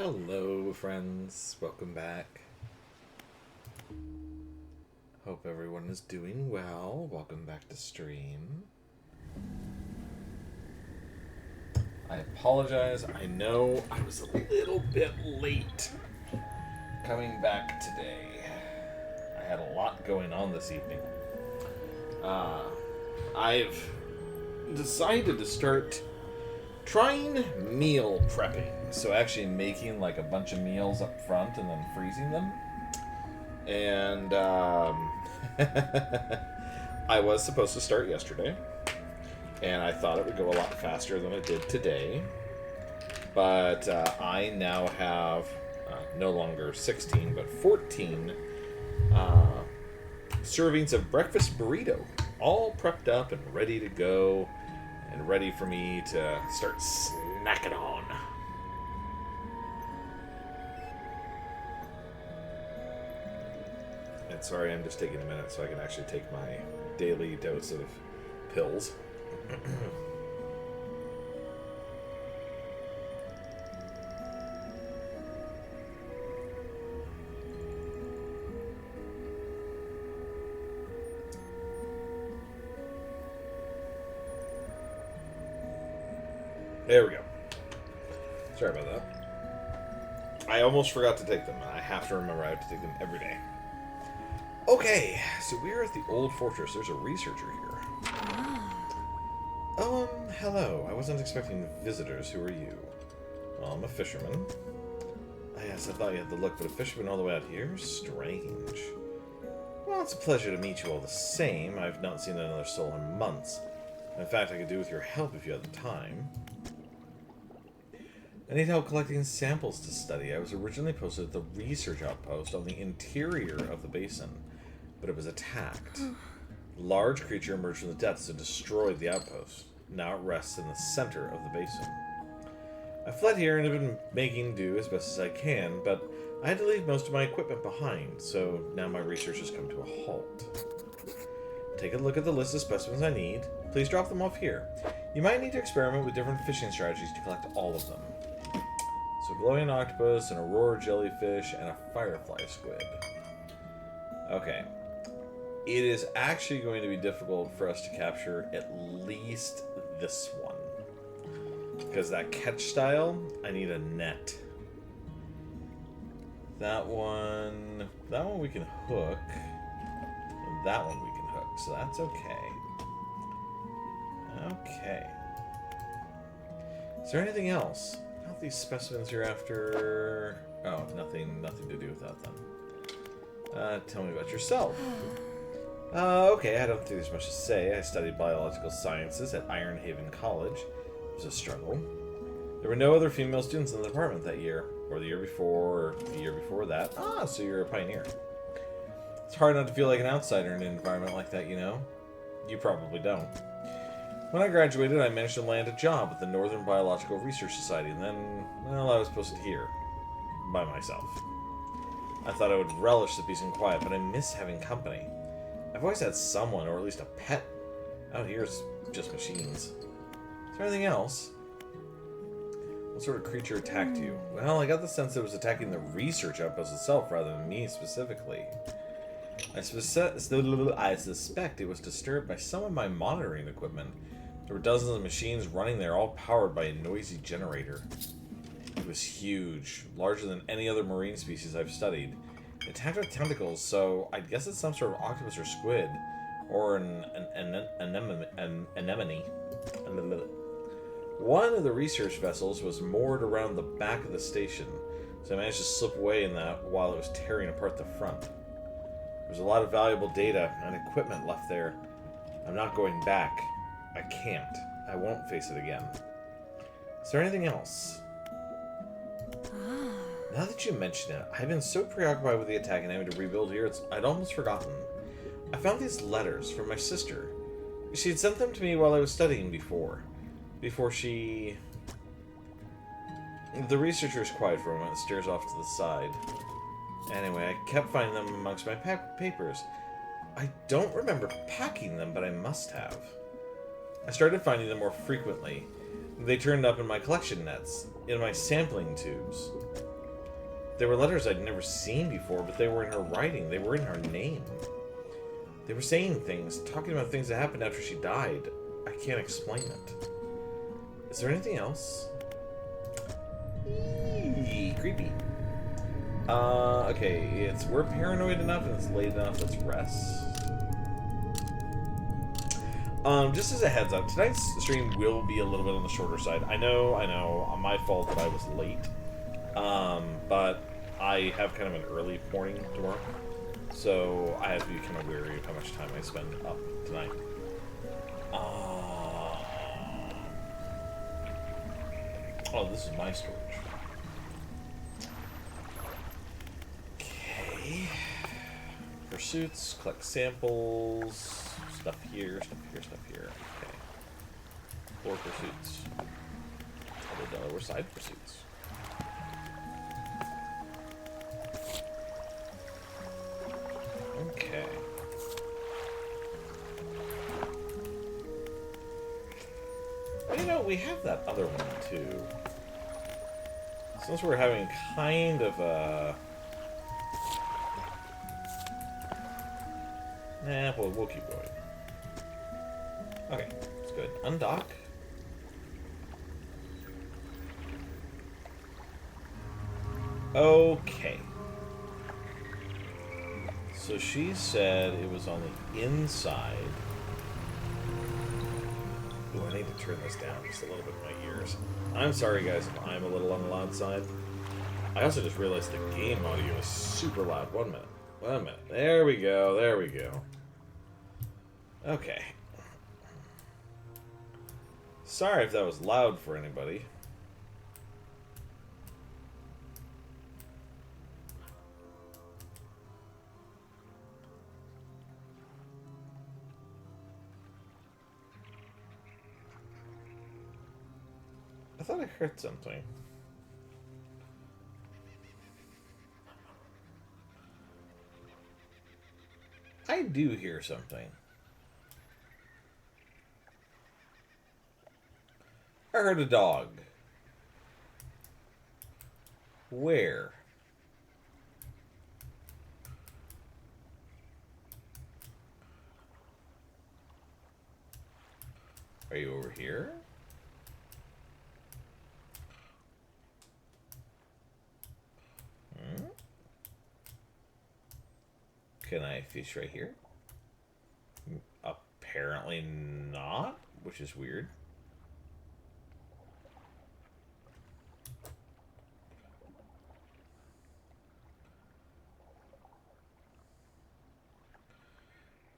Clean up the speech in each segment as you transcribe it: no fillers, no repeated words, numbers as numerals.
Hello, friends. Welcome back. Hope everyone is doing well. Welcome back to stream. I apologize. I know I was a little bit late coming back today. I had a lot going on this evening. I've decided to start trying meal prepping. So actually making like a bunch of meals up front and then freezing them. And I was supposed to start yesterday. And I thought it would go a lot faster than it did today. But I now have no longer 16, but 14 servings of breakfast burrito. All prepped up and ready to go. And ready for me to start snacking on. And sorry, I'm just taking a minute so I can actually take my daily dose of pills. There we go. Sorry about that. I almost forgot to take them. I have to remember I have to take them every day. Okay, so we're at the old fortress. There's a researcher here. Hello. I wasn't expecting visitors. Who are you? Well, I'm a fisherman. Yes, I thought you had the look, but a fisherman all the way out here? Strange. Well, it's a pleasure to meet you all the same. I've not seen another soul in months. In fact, I could do with your help if you had the time. I need help collecting samples to study. I was originally posted at the research outpost on the interior of the basin, but it was attacked. A large creature emerged from the depths and destroyed the outpost. Now it rests in the center of the basin. I fled here and have been making do as best as I can, but I had to leave most of my equipment behind, so now my research has come to a halt. Take a look at the list of specimens I need. Please drop them off here. You might need to experiment with different fishing strategies to collect all of them. So glowing octopus, an aurora jellyfish, and a firefly squid. Okay. It is actually going to be difficult for us to capture at least this one. Because that catch style, I need a net. That one we can hook. And that one we can hook, so that's okay. Okay. Is there anything else? Not these specimens you're after. Oh, nothing to do with that then. Tell me about yourself. Okay, I don't think there's much to say. I studied biological sciences at Iron Haven College. It was a struggle. There were no other female students in the department that year, or the year before, or the year before that. Ah, so you're a pioneer. It's hard not to feel like an outsider in an environment like that, you know? You probably don't. When I graduated, I managed to land a job at the Northern Biological Research Society, and then, well, I was posted here. By myself. I thought I would relish the peace and quiet, but I miss having company. I've always had someone, or at least a pet. Out here it's just machines. Is there anything else? What sort of creature attacked you? Well, I got the sense it was attacking the research outpost itself rather than me specifically. I suspect it was disturbed by some of my monitoring equipment. There were dozens of machines running there, all powered by a noisy generator. It was huge, larger than any other marine species I've studied. It attacked with tentacles, so I guess it's some sort of octopus or squid, or an anemone. One of the research vessels was moored around the back of the station, so I managed to slip away in that while it was tearing apart the front. There was a lot of valuable data and equipment left there. I'm not going back. I can't. I won't face it again. Is there anything else? Now that you mention it, I've been so preoccupied with the attack and having to rebuild here, I'd almost forgotten. I found these letters from my sister. She had sent them to me while I was studying before she... The researcher is quiet for a moment and stares off to the side. Anyway, I kept finding them amongst my papers. I don't remember packing them, but I must have. I started finding them more frequently. They turned up in my collection nets, in my sampling tubes. They were letters I'd never seen before, but they were in her writing. They were in her name. They were saying things, talking about things that happened after she died. I can't explain it. Is there anything else? Eee, creepy. Okay, we're paranoid enough and it's late enough, let's rest. Just as a heads up, tonight's stream will be a little bit on the shorter side. I know, my fault that I was late. But I have kind of an early morning tomorrow. So I have to be kind of wary of how much time I spend up tonight. Oh, this is my storage. Okay. Pursuits, collect samples, stuff here, stuff here, stuff here. Okay. 4 pursuits. Other Delaware side pursuits. Okay. But you know, we have that other one too. Since we're having kind of a... Nah, we'll keep going. Okay, that's good. Undock. Okay. So she said it was on the inside. Ooh, I need to turn this down just a little bit in my ears. I'm sorry, guys, if I'm a little on the loud side. I also just realized the game audio is super loud. 1 minute. 1 minute. There we go. There we go. Okay. Sorry if that was loud for anybody. I thought I heard something. I do hear something. I heard a dog. Where? Are you over here? Can I fish right here? Apparently not, which is weird.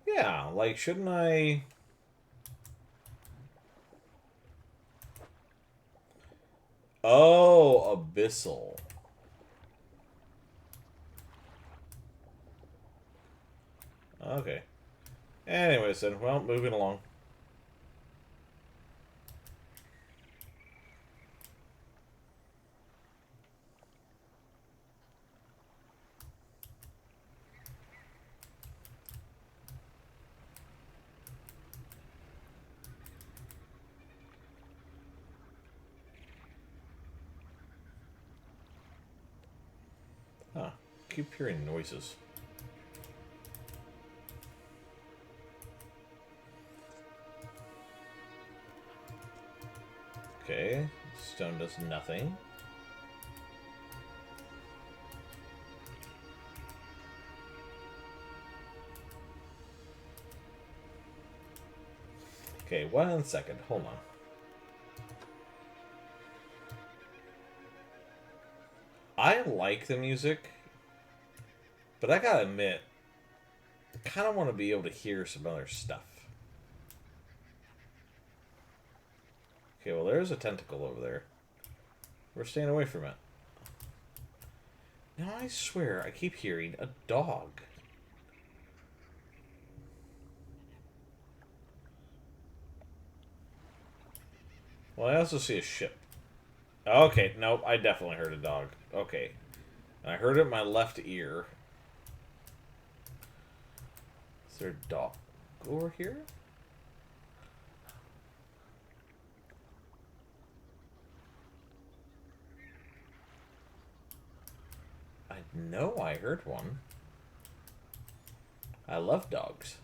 Yeah, like, shouldn't I... Oh, abyssal. Okay. Anyways then, well, moving along. Huh. Keep hearing noises. Okay, stone does nothing. Okay, 1 second, hold on. I like the music, but I gotta admit, I kind of want to be able to hear some other stuff. Okay, well, there's a tentacle over there. We're staying away from it. Now, I swear, I keep hearing a dog. Well, I also see a ship. Okay, nope, I definitely heard a dog. Okay. And I heard it in my left ear. Is there a dog over here? No, I heard one. I love dogs.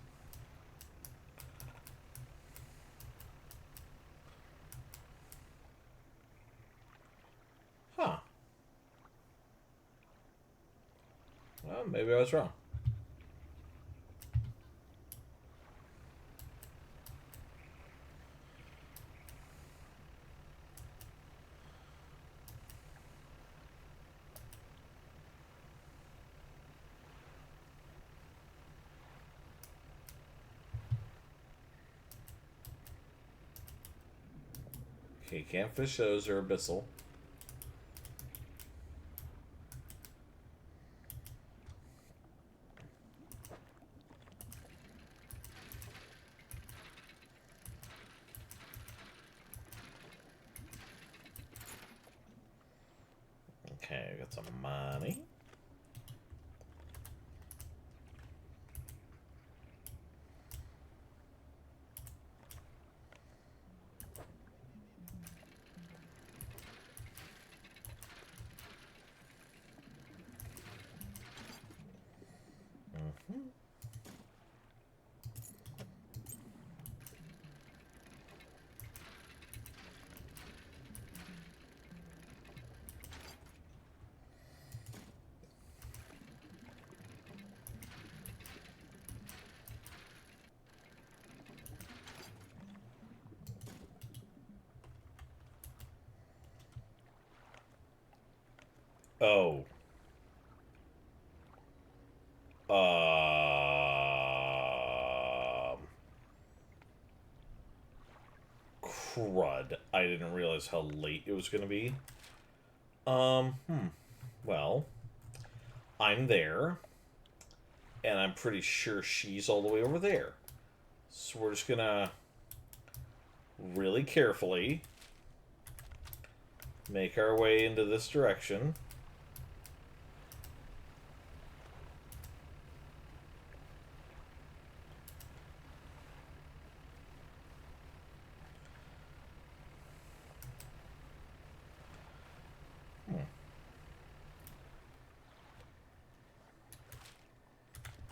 Huh. Well, maybe I was wrong. Okay, can't fish those, or abyssal. Okay, I got some money. Oh. Crud. I didn't realize how late it was going to be. Well, I'm there, and I'm pretty sure she's all the way over there. So we're just gonna really carefully make our way into this direction.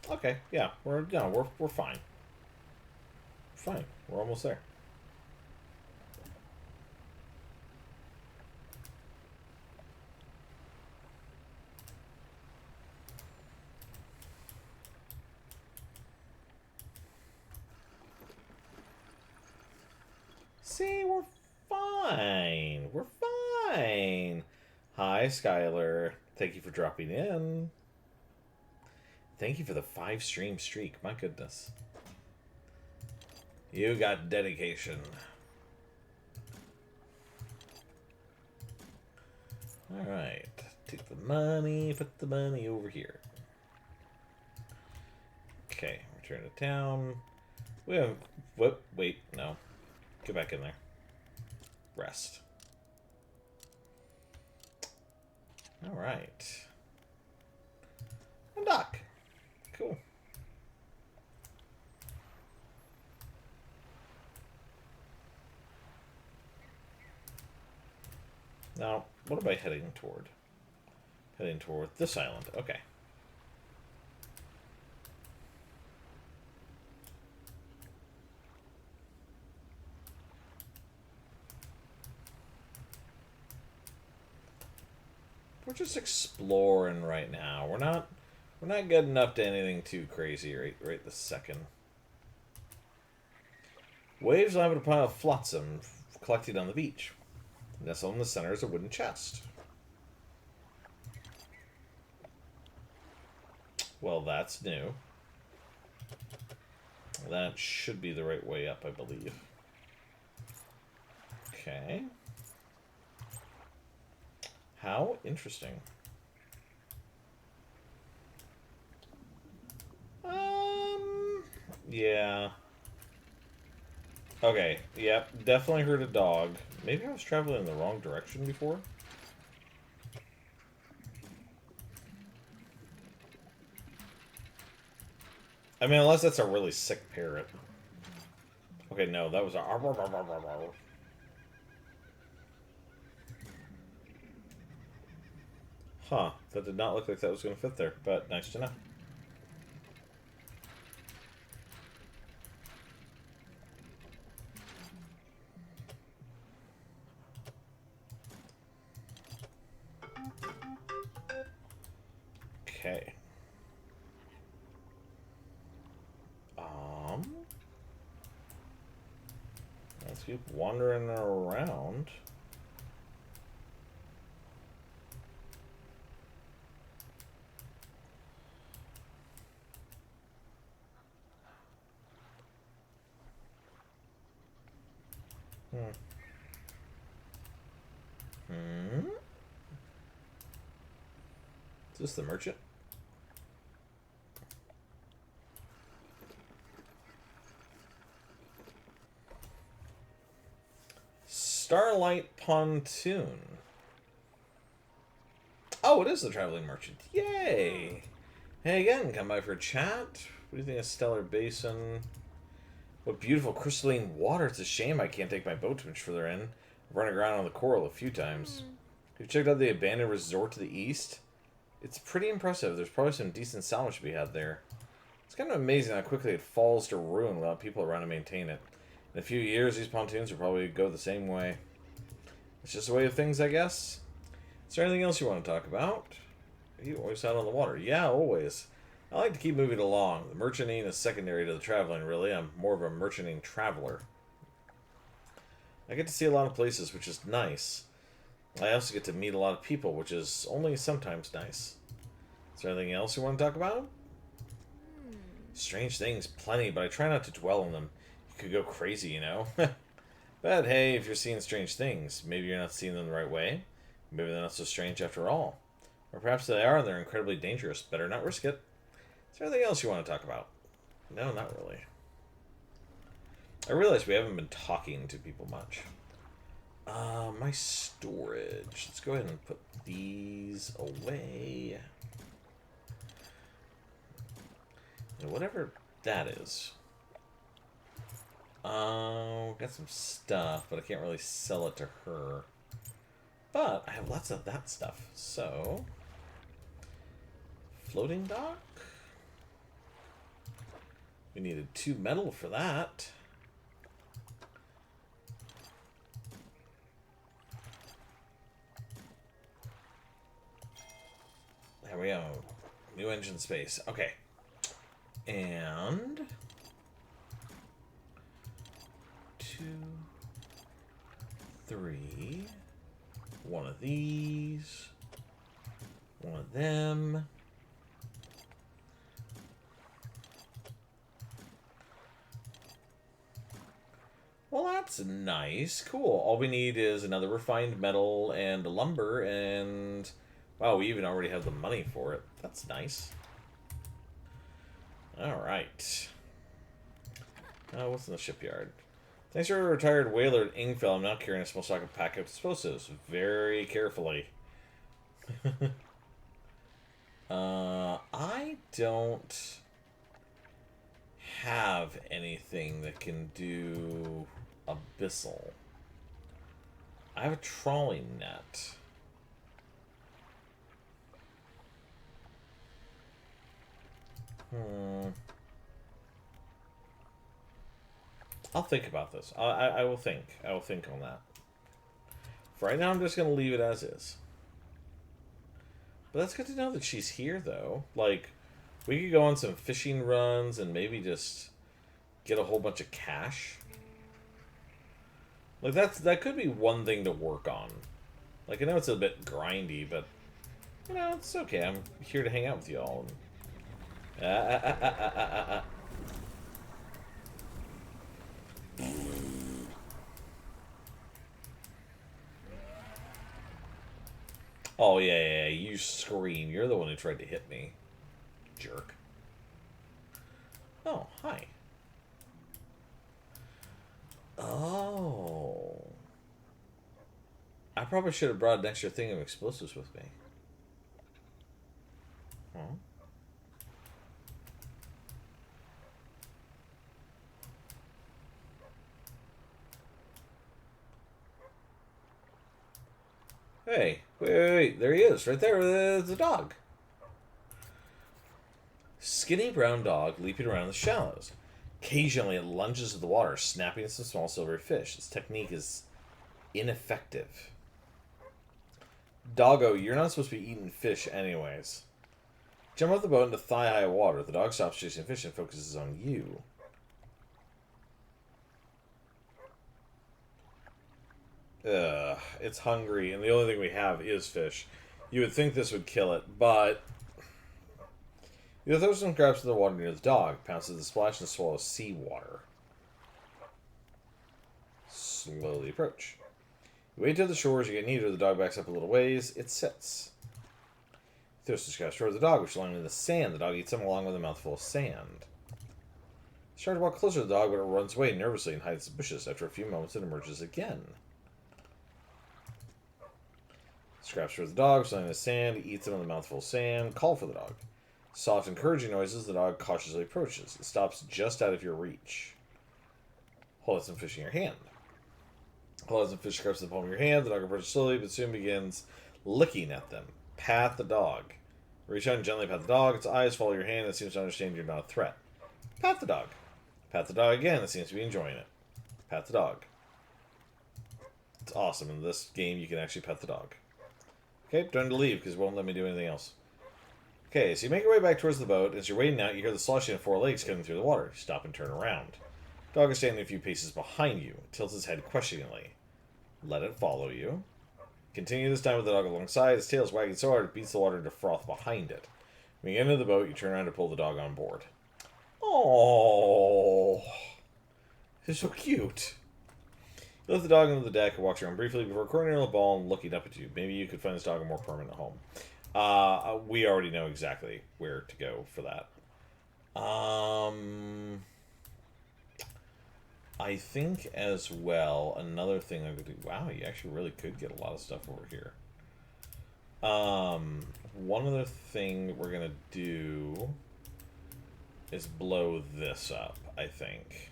Okay, yeah, we're fine. Fine, we're almost there. See, we're fine. We're fine. Hi, Skylar. Thank you for dropping in. Thank you for the 5-stream streak. My goodness. You got dedication. Alright. Take the money, put the money over here. Okay, return to town. We have... Whoop, wait, no. Get back in there. Rest. Alright. Undock. Cool. Now, what am I heading toward? Heading toward this island. Okay. We're just exploring right now. We're not getting up to anything too crazy right this second. Waves landed upon a flotsam collected on the beach. Nestled in the center is a wooden chest. Well, that's new. That should be the right way up, I believe. Okay. How interesting. Yeah. Okay, yep, definitely heard a dog. Maybe I was traveling in the wrong direction before? I mean, unless that's a really sick parrot. Okay, no, that was a... Huh. That did not look like that was going to fit there, but nice to know. Okay. Let's keep wandering around. Is this the merchant? Starlight Pontoon. Oh, it is the traveling merchant. Yay! Hey again, come by for a chat. What do you think of Stellar Basin? What beautiful crystalline water. It's a shame I can't take my boat too much further in. I've run aground on the coral a few times. Have you checked out the abandoned resort to the east? It's pretty impressive. There's probably some decent salvage to be had there. It's kind of amazing how quickly it falls to ruin without people around to maintain it. In a few years, these pontoons will probably go the same way. It's just a way of things, I guess. Is there anything else you want to talk about? Are you always out on the water? Yeah, always. I like to keep moving along. The merchanting is secondary to the traveling, really. I'm more of a merchanting traveler. I get to see a lot of places, which is nice. I also get to meet a lot of people, which is only sometimes nice. Is there anything else you want to talk about? Strange things, plenty, but I try not to dwell on them. You could go crazy, you know? But hey, if you're seeing strange things, maybe you're not seeing them the right way. Maybe they're not so strange after all. Or perhaps they are and they're incredibly dangerous. Better not risk it. Is there anything else you want to talk about? No, not really. I realize we haven't been talking to people much. My storage. Let's go ahead and put these away. And whatever that is. Got some stuff, but I can't really sell it to her. But I have lots of that stuff, so... Floating dock? We needed 2 metal for that. There we go. New engine space. Okay. And... 2, 3... One of these. One of them. Well, that's nice. Cool. All we need is another refined metal and lumber, and... Wow, we even already have the money for it. That's nice. Alright. What's in the shipyard? Thanks for a retired whaler at Ingfell. I'm now carrying a small stock of pack explosives. Very carefully. I don't have anything that can do abyssal. I have a trawling net. I'll think about this. I will think. I will think on that. For right now, I'm just going to leave it as is. But that's good to know that she's here, though. Like, we could go on some fishing runs and maybe just get a whole bunch of cash. Like, that could be one thing to work on. Like, I know it's a bit grindy, but, you know, it's okay. I'm here to hang out with y'all. Oh, yeah, you scream. You're the one who tried to hit me. Jerk. Oh, hi. Oh. I probably should have brought an extra thing of explosives with me. Huh? Hey, Wait, there he is, right there, the dog. Skinny brown dog leaping around the shallows. Occasionally it lunges to the water, snapping at some small silvery fish. This technique is ineffective. Doggo, you're not supposed to be eating fish anyways. Jump off the boat into thigh-high water. The dog stops chasing fish and focuses on you. Ugh, it's hungry, and the only thing we have is fish. You would think this would kill it, but... You throw some crabs to the water near the dog, pounces the splash, and swallows seawater. Slowly approach. You wait till the shore as you get nearer, the dog backs up a little ways. It sits. Throws the scraps towards the dog, which is lying in the sand. The dog eats them along with a mouthful of sand. It's trying to walk closer to the dog, but it runs away nervously and hides in the bushes. After a few moments, it emerges again. Scraps towards the dog, which is lying in the sand. He eats them with a mouthful of sand. Call for the dog. Soft, encouraging noises, the dog cautiously approaches. It stops just out of your reach. Hold out some fish in your hand. Hold out some fish scraps in the palm of your hand. The dog approaches slowly, but soon begins licking at them. Pat the dog. Reach out and gently pat the dog. Its eyes follow your hand. It seems to understand you're not a threat. Pat the dog. Pat the dog again. It seems to be enjoying it. Pat the dog. It's awesome. In this game, you can actually pet the dog. Okay, time to leave because it won't let me do anything else. Okay, so you make your way back towards the boat. As you're wading out, you hear the sloshing of four legs coming through the water. You stop and turn around. The dog is standing a few paces behind you. It tilts its head questioningly. Let it follow you. Continue this time with the dog alongside. Its tail is wagging so hard it beats the water into froth behind it. When you get into the boat, you turn around to pull the dog on board. Oh, it's so cute. You lift the dog into the deck and walks around briefly before cornering the ball and looking up at you. Maybe you could find this dog a more permanent home. We already know exactly where to go for that. I think as well, another thing I could do... Wow, you actually really could get a lot of stuff over here. One other thing we're going to do is blow this up, I think.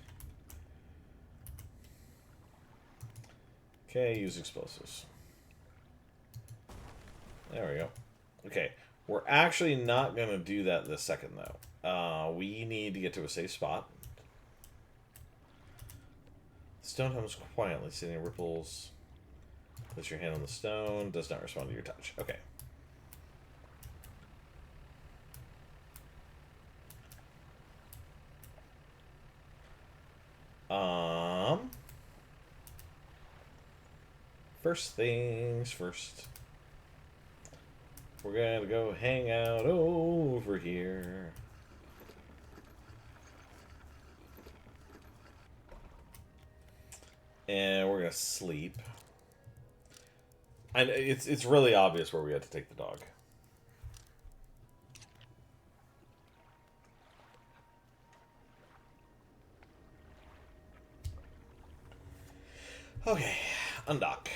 Okay, use explosives. There we go. Okay, we're actually not going to do that this second, though. We need to get to a safe spot. Stone hums quietly, sitting in ripples. Place your hand on the stone. Does not respond to your touch. Okay. First things first. We're gonna go hang out over here. And we're gonna sleep. And it's really obvious where we had to take the dog. Okay, undock.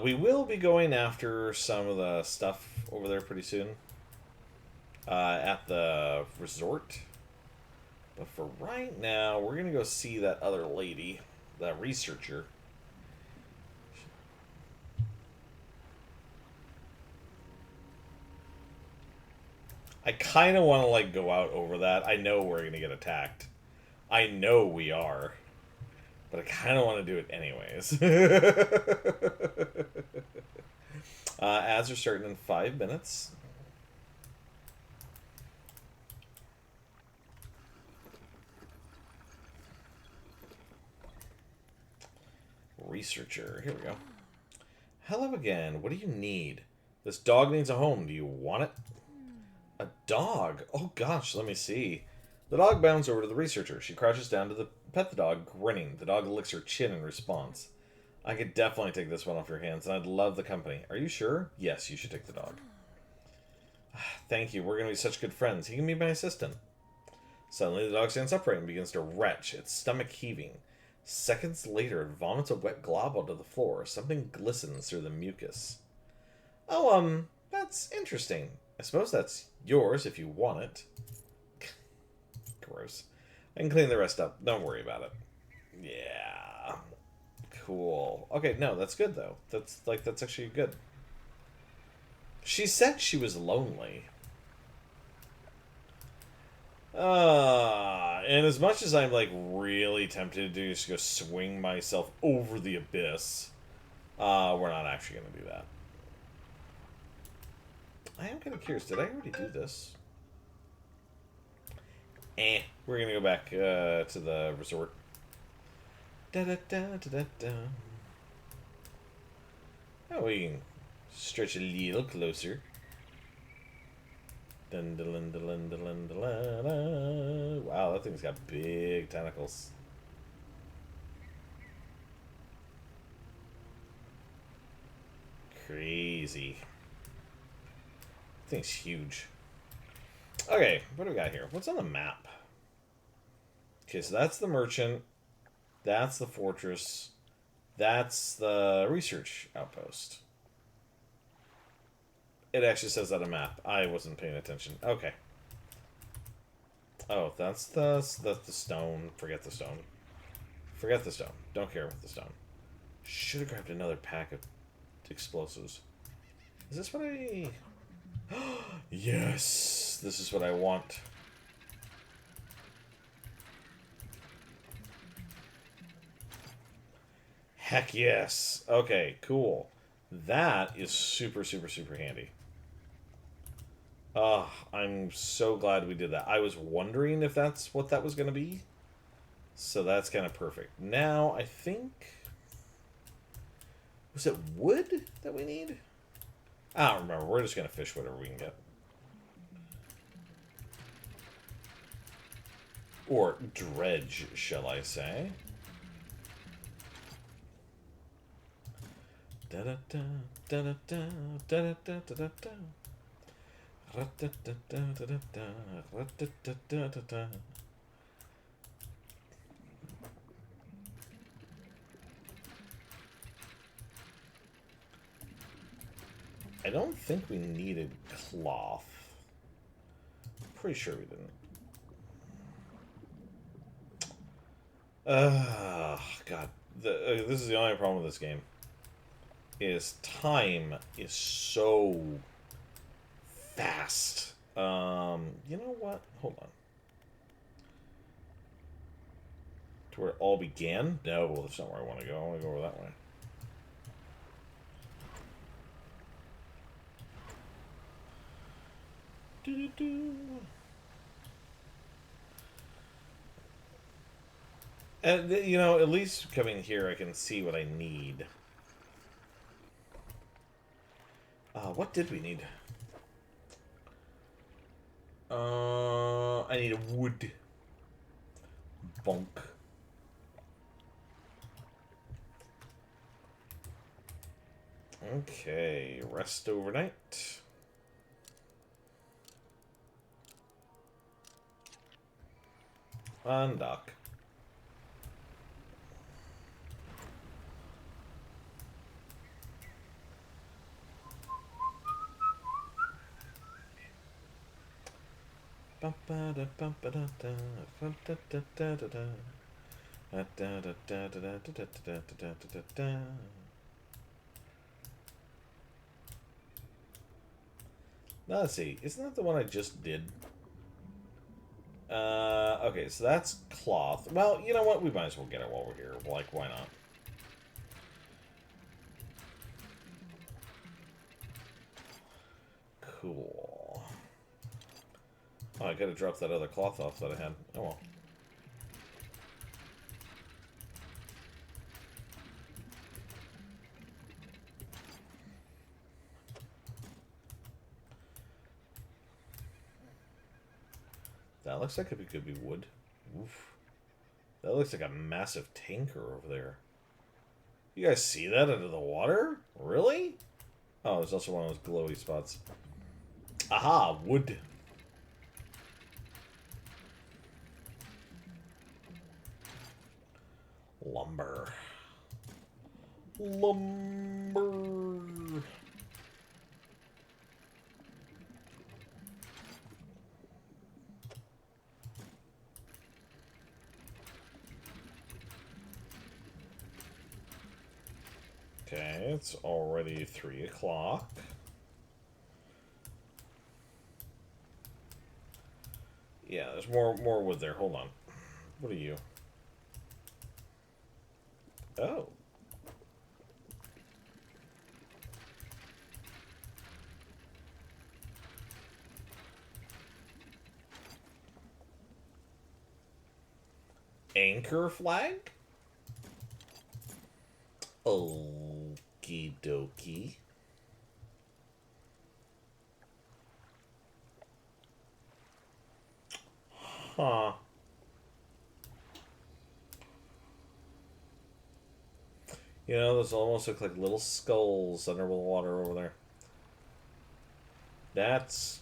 We will be going after some of the stuff over there pretty soon. At the resort. But for right now, we're going to go see that other lady. That researcher. I kind of want to, like, go out over that. I know we're going to get attacked. I know we are. But I kind of want to do it anyways. Ads are starting in 5 minutes. Researcher. Here we go. Hello again. What do you need? This dog needs a home. Do you want it? A dog? Oh gosh, let me see. The dog bounds over to the researcher. She crouches down to pet the dog, grinning. The dog licks her chin in response. I could definitely take this one off your hands, and I'd love the company. Are you sure? Yes, you should take the dog. Thank you. We're going to be such good friends. He can be my assistant. Suddenly, the dog stands upright and begins to retch, its stomach heaving. Seconds later, it vomits a wet glob onto the floor. Something glistens through the mucus. Oh, that's interesting. I suppose that's yours if you want it. Gross. I can clean the rest up. Don't worry about it. Yeah. Cool. Okay, no, that's good though. That's actually good. She said she was lonely. And as much as I'm like really tempted to just go swing myself over the abyss, we're not actually gonna do that. I am kind of curious. Did I already do this? We're gonna go back to the resort. Da da da da da da. Oh, we can stretch a little closer. Dun, dun, dun, dun, dun, dun, dun. Wow, that thing's got big tentacles. Crazy. That thing's huge. Okay, what do we got here? What's on the map? Okay, so that's the merchant. That's the fortress. That's the research outpost. It actually says that on a map. I wasn't paying attention. Okay. Oh, that's the stone. Forget the stone. Forget the stone. Don't care about the stone. Should have grabbed another pack of explosives. Is this what I... Yes! This is what I want. Heck yes! Okay, cool. That is super, super, super handy. I'm so glad we did that. I was wondering if that's what that was going to be. So that's kind of perfect. Now, I think... Was it wood that we need? I don't remember. We're just going to fish whatever we can get. Or dredge, shall I say. Da-da-da, da-da-da, da-da-da, da-da-da. Ra-da-da-da-da-da, ra-da-da-da-da-da. I don't think we needed cloth. Pretty sure we didn't. God. This is the only problem with this game. Is time is so fast. You know what? Hold on. To where it all began? No, that's not where I want to go. I want to go over that way. Do-do-do. And, you know, at least coming here, I can see what I need. What did we need? I need a wood. Bonk. Okay, rest overnight. Undock. Now let's see. Isn't that the one I just did? Okay, so that's cloth. Well, you know what? We might as well get it while we're here. Like, why not? Cool. Oh, I gotta drop that other cloth off that I had. Oh well. That looks like it could be wood. Oof. That looks like a massive tanker over there. You guys see that under the water? Really? Oh, there's also one of those glowy spots. Aha! Wood. Lumber. Lumber. Okay, it's already 3 o'clock. Yeah, there's more wood there. Hold on. What are you? Oh. Anchor flag? Okie dokie. Huh. You know, those almost look like little skulls under the water over there. That's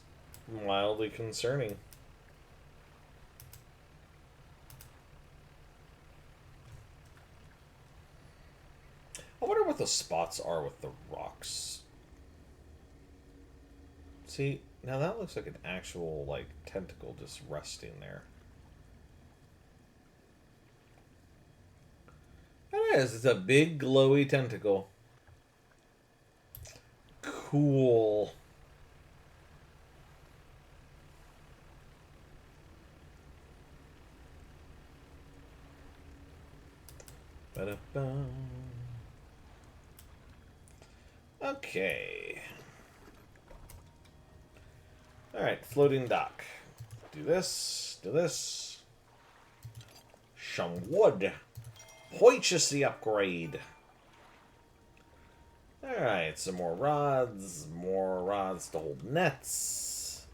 mildly concerning. I wonder what the spots are with the rocks. See, now that looks like an actual, like, tentacle just resting there. It is. It's a big, glowy tentacle. Cool. Ba-da-ba. Okay. Alright, floating dock. Do this. Do this. Some wood. Purchase the upgrade. Alright, some more rods. More rods to hold nets.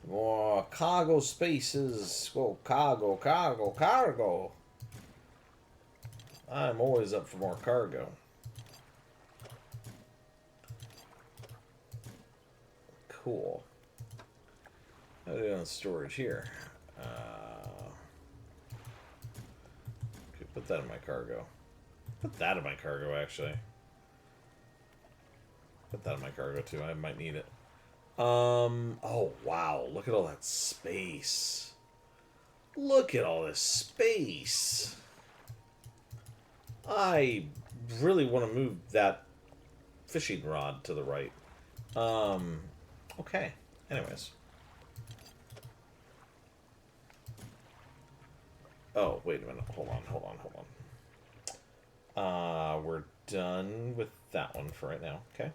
More cargo spaces. Go cargo, cargo, cargo. I'm always up for more cargo. Cool. How do we do on storage here? Put that in my cargo. Put that in my cargo, actually. Put that in my cargo, too. I might need it. Oh, wow. Look at all that space. Look at all this space. I really want to move that fishing rod to the right. Okay. Anyways. Oh, wait a minute. Hold on. We're done with that one for right now. Okay.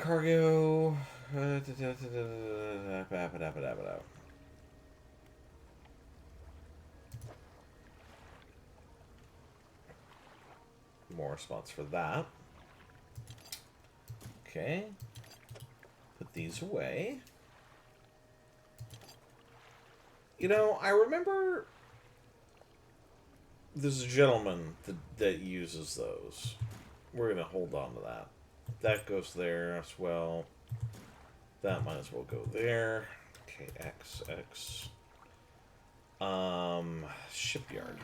Cargo. More spots for that. Okay. Put these away. You know, I remember there's a gentleman that uses those. We're going to hold on to that. That goes there as well. That might as well go there. Okay, XX. Shipyard.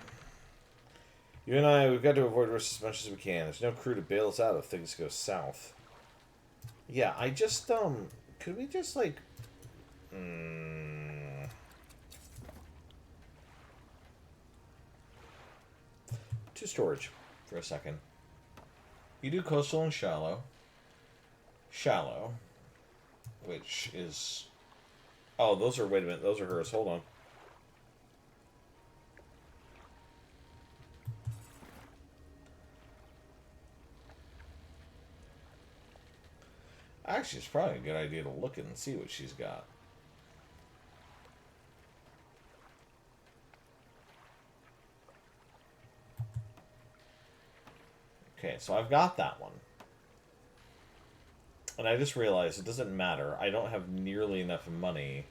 You and I, we've got to avoid risks as much as we can. There's no crew to bail us out if things go south. Yeah, I just, could we just, like... To storage for a second. You do coastal and shallow. Shallow. Which is... Oh, those are... Wait a minute. Those are hers. Hold on. Actually, it's probably a good idea to look and see what she's got. Okay, so I've got that one. And I just realized it doesn't matter. I don't have nearly enough money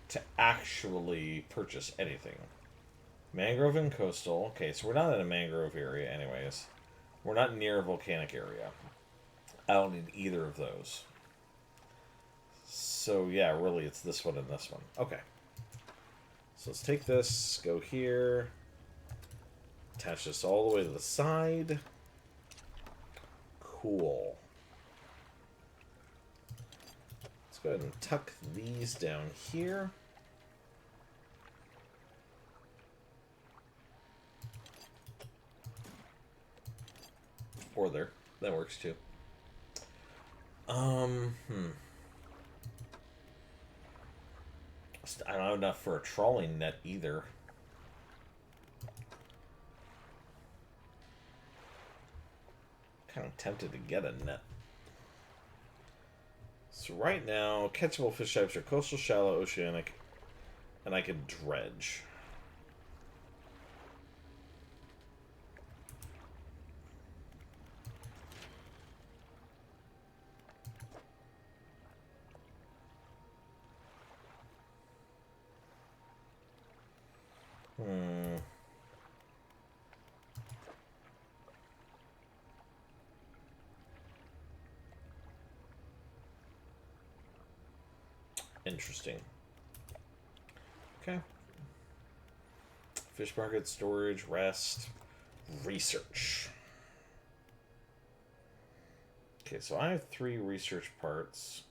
to actually purchase anything. Mangrove and coastal. Okay, so we're not in a mangrove area anyways. We're not near a volcanic area. I don't need either of those. So yeah, really it's this one and this one. Okay. So let's take this, go here. Attach this all the way to the side. Cool. Let's go ahead and tuck these down here. Or there. That works too. I don't have enough for a trawling net either. Kind of tempted to get a net. So right now, catchable fish types are coastal, shallow, oceanic, and I could dredge. Interesting. Okay. Fish market, storage, rest, research. Okay, so I have 3 research parts.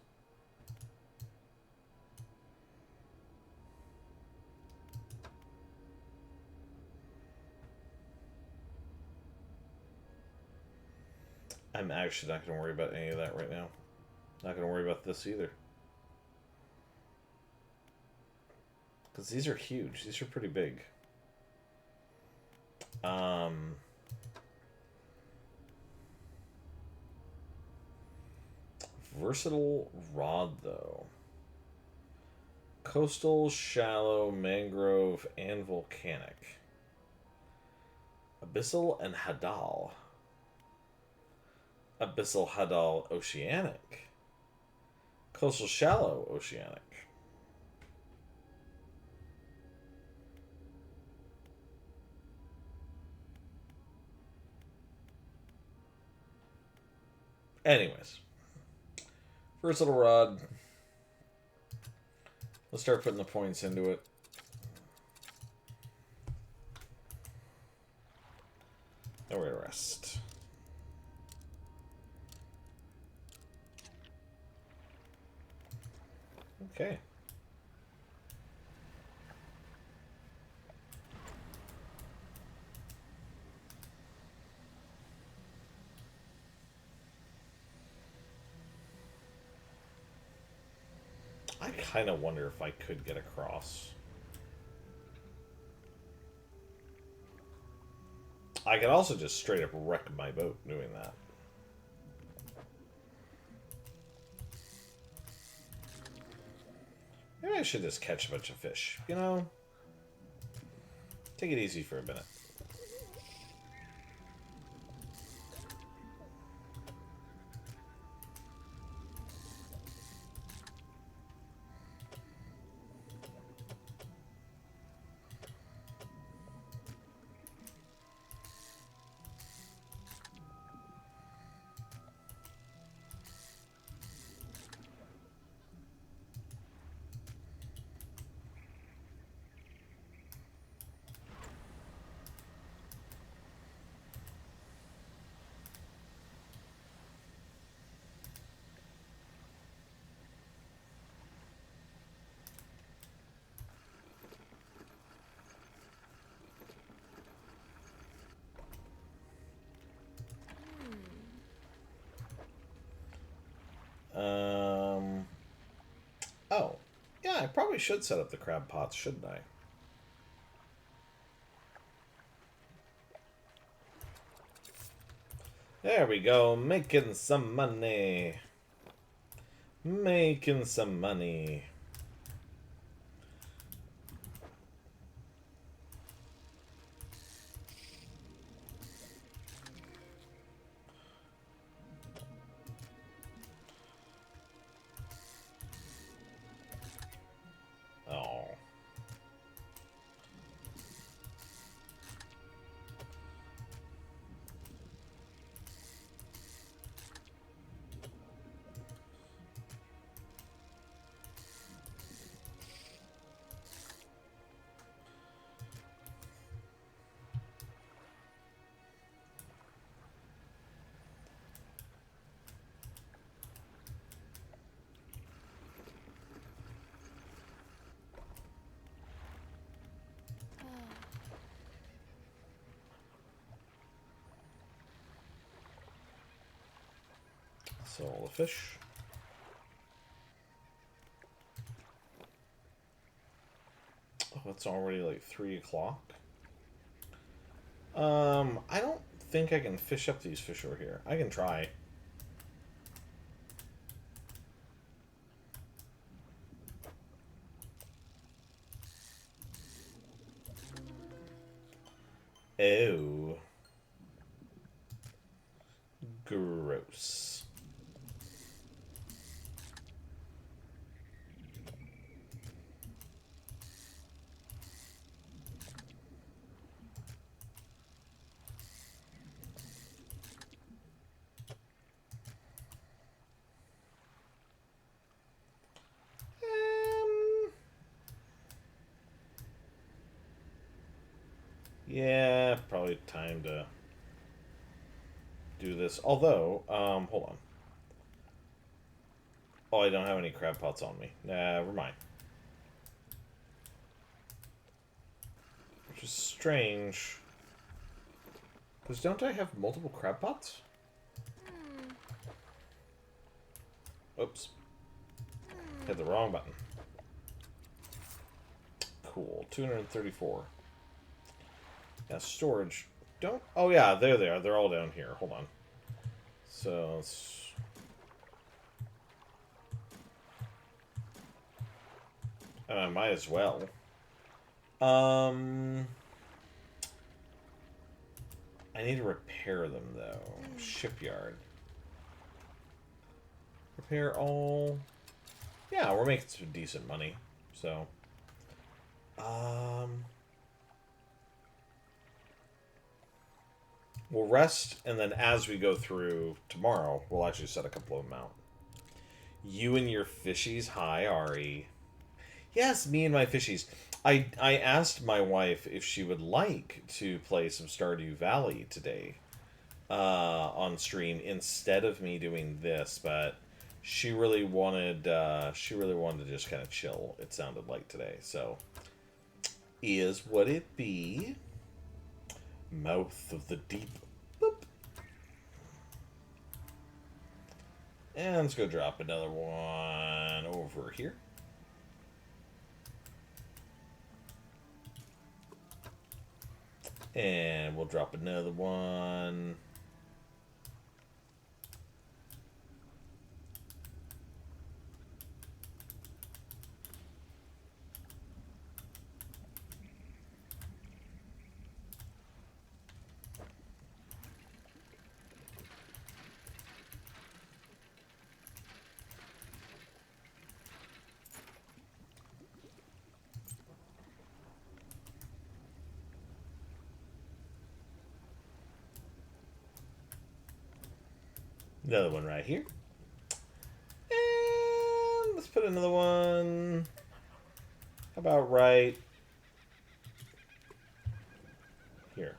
I'm actually not going to worry about any of that right now. Not going to worry about this either. Because these are huge. These are pretty big. Versatile rod, though. Coastal, shallow, mangrove, and volcanic. Abyssal and hadal. Abyssal, hadal, oceanic. Coastal, shallow, oceanic. Anyways. Versatile rod. Let's start putting the points into it. And we're gonna rest. Okay. I kind of wonder if I could get across. I could also just straight up wreck my boat doing that. Maybe I should just catch a bunch of fish, you know? Take it easy for a minute. Oh. Yeah, I probably should set up the crab pots, shouldn't I? There we go, making some money. Making some money. Oh. So all the fish. Oh, it's already like 3 o'clock. I don't think I can fish up these fish over here. I can try. Oh. Gross. Yeah, probably time to do this. Although, hold on. Oh, I don't have any crab pots on me. Never mind. Which is strange. Because don't I have multiple crab pots? Oops. Hit the wrong button. Cool. 234. Yeah, storage. Don't... Oh, yeah, there they are. They're all down here. Hold on. So, let's... might as well. I need to repair them, though. Shipyard. Repair all... Yeah, we're making some decent money. So... We'll rest, and then as we go through tomorrow, we'll actually set a couple of them out. You and your fishies. Hi, Ari. Yes, me and my fishies. I asked my wife if she would like to play some Stardew Valley today on stream instead of me doing this, but she really wanted to just kind of chill. It sounded like today, so is what it be. Mouth of the deep. Boop. And let's go drop another one over here. And we'll drop another one. Another one right here. And let's put another one. How about right here?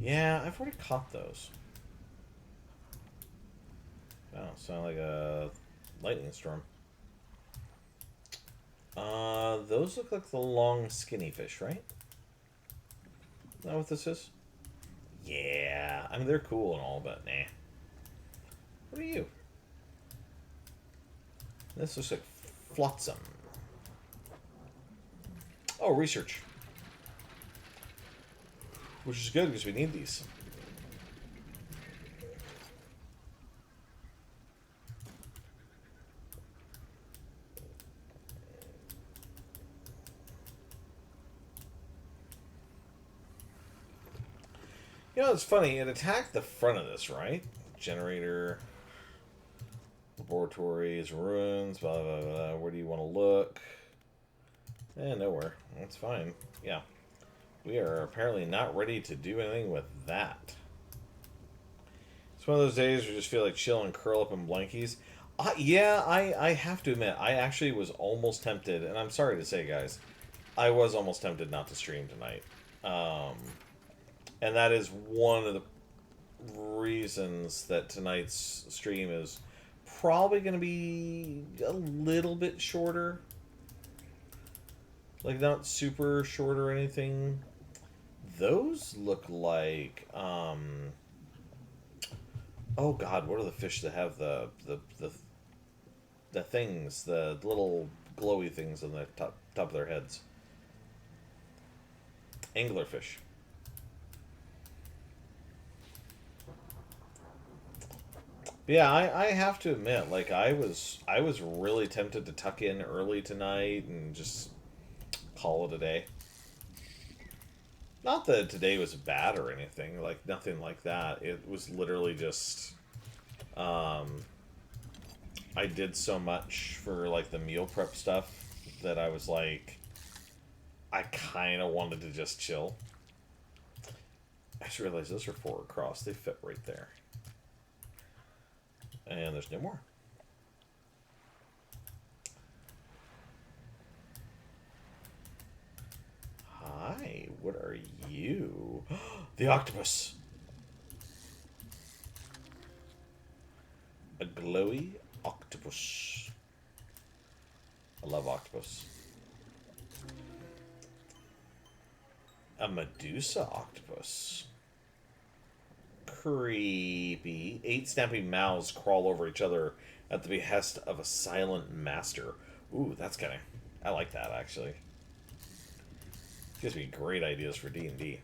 Yeah, I've already caught those. Oh, sound like a lightning storm. Those look like the long skinny fish, right? Is that what this is? Yeah, I mean, they're cool and all, but nah. What are you? This looks like flotsam. Oh, research. Which is good because we need these. You know, it's funny. It attacked the front of this, right? Generator, laboratories, ruins, blah, blah, blah. Where do you want to look? Nowhere. That's fine. Yeah. We are apparently not ready to do anything with that. It's one of those days where you just feel like chill and curl up in blankies. Yeah, I have to admit, I actually was almost tempted, and I'm sorry to say, guys, I was almost tempted not to stream tonight. And that is one of the reasons that tonight's stream is probably going to be a little bit shorter. Like, not super short or anything. Those look like, oh god, what are the fish that have the things, the little glowy things on the top of their heads? Anglerfish. Yeah, I have to admit, like I was really tempted to tuck in early tonight and just call it a day. Not that today was bad or anything, like nothing like that. It was literally just I did so much for like the meal prep stuff that I was like I kind of wanted to just chill. I just realized those are 4 across. They fit right there. And there's no more. Hi, what are you? The octopus. A glowy octopus. I love octopus. A Medusa octopus. Creepy. 8 snapping mouths crawl over each other at the behest of a silent master. Ooh, that's kind of... I like that, actually. Gives me great ideas for D&D.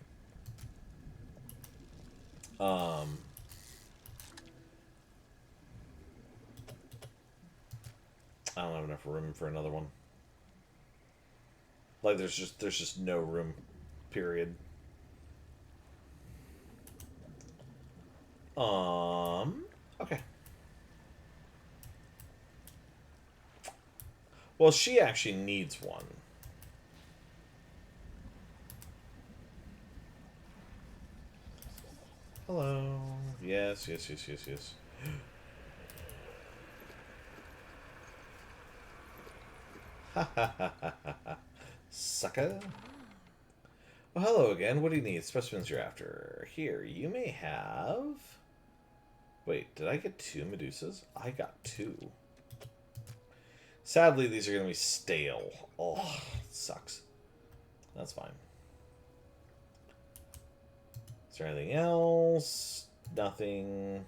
I don't have enough room for another one. Like, there's just no room. Period. Okay. Well, she actually needs one. Hello. Yes, yes, yes, yes, yes. Ha ha ha ha ha ha. Sucker. Well, hello again. What do you need? Specimens you're after. Here, you may have... Wait, did I get 2 Medusas? I got 2. Sadly, these are going to be stale. Oh, sucks. That's fine. Is there anything else? Nothing.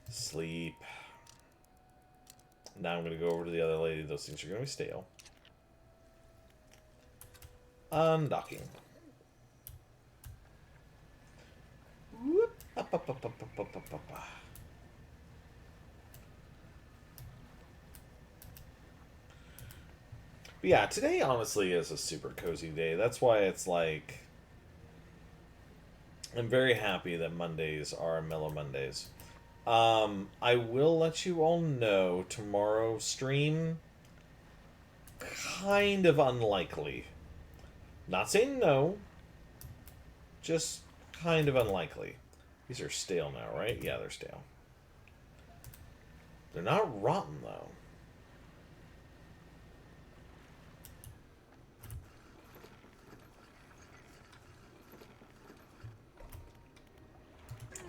Sleep. Now I'm going to go over to the other lady. Those things are going to be stale. Undocking. Whoop. Up, up, up, up, up, up, up, up. But yeah, today honestly is a super cozy day. That's why it's like... I'm very happy that Mondays are Mellow Mondays. I will let you all know tomorrow stream... kind of unlikely. Not saying no. Just kind of unlikely. These are stale now, right? Yeah, they're stale. They're not rotten, though.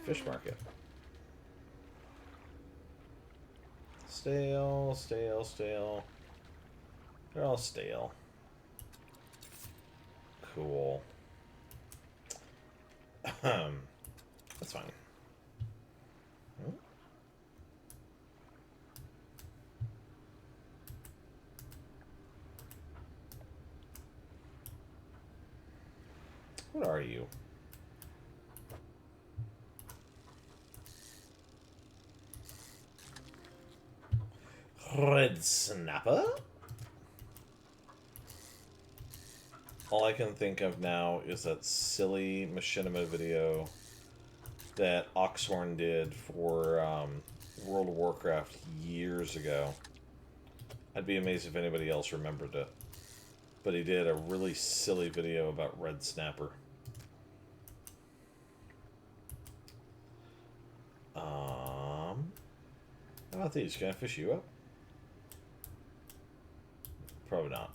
Fish market. Stale, stale, stale. They're all stale. Cool. That's fine. Hmm? What are you? Red snapper? All I can think of now is that silly machinima video that Oxhorn did for World of Warcraft years ago. I'd be amazed if anybody else remembered it. But he did a really silly video about Red Snapper. How about these? Can I fish you up? Probably not.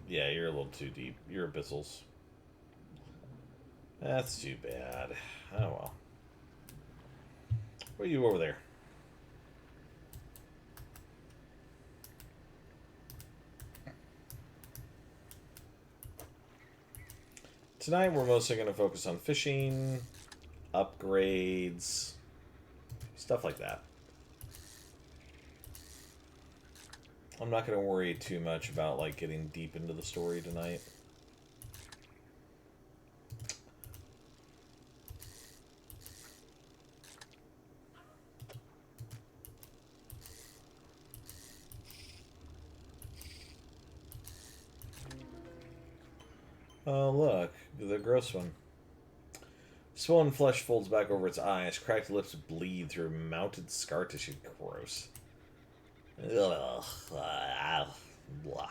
Yeah, you're a little too deep. You're abyssals. That's too bad. Oh well. What are you over there? Tonight we're mostly going to focus on fishing, upgrades, stuff like that. I'm not going to worry too much about like getting deep into the story tonight. Oh, look, the gross one. Swollen flesh folds back over its eyes. Cracked lips bleed through mounted scar tissue. Gross. Ugh. Blah.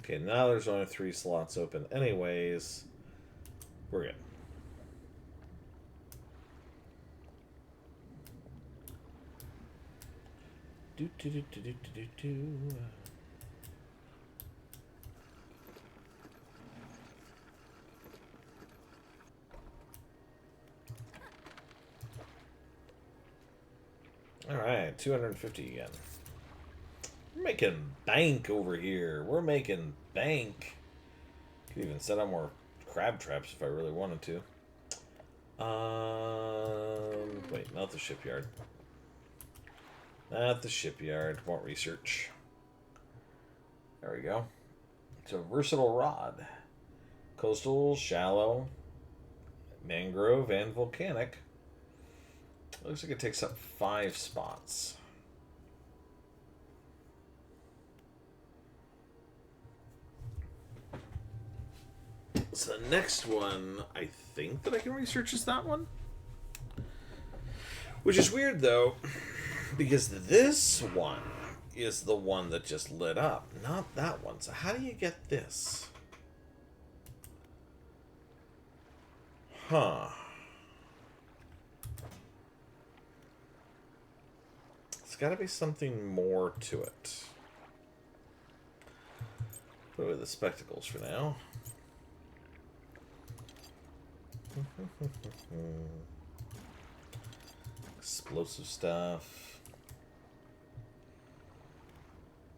Okay, now there's only 3 slots open anyways. We're good. Do do do do do do do. All right, 250 again. We're making bank over here. We're making bank. Could even set up more crab traps if I really wanted to. Wait, not the shipyard. Not the shipyard. Want research. There we go. It's a versatile rod. Coastal, shallow, mangrove, and volcanic. Looks like it takes up 5 spots. So the next one, I think that I can research is that one. Which is weird, though, because this one is the one that just lit up, not that one. So how do you get this? Huh. It's got to be something more to it. Put away the spectacles for now. Explosive stuff.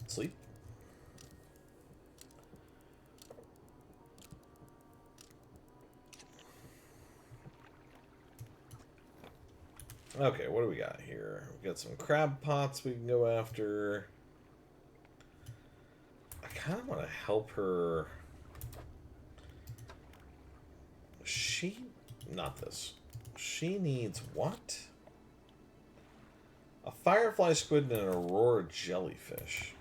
Sleep. Okay, what do we got here? We got some crab pots we can go after. I kind of want to help her. Not this. She needs what? A firefly squid and an aurora jellyfish.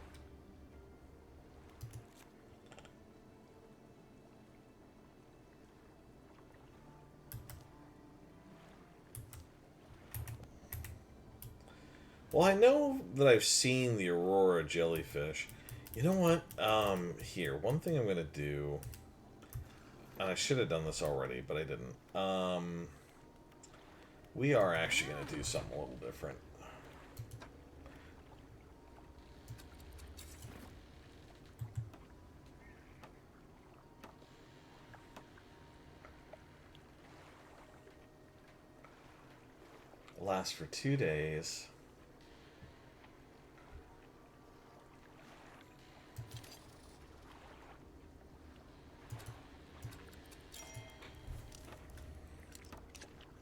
Well, I know that I've seen the aurora jellyfish. You know what? Here, one thing I'm going to do... And I should have done this already, but I didn't. We are actually going to do something a little different. Last for 2 days.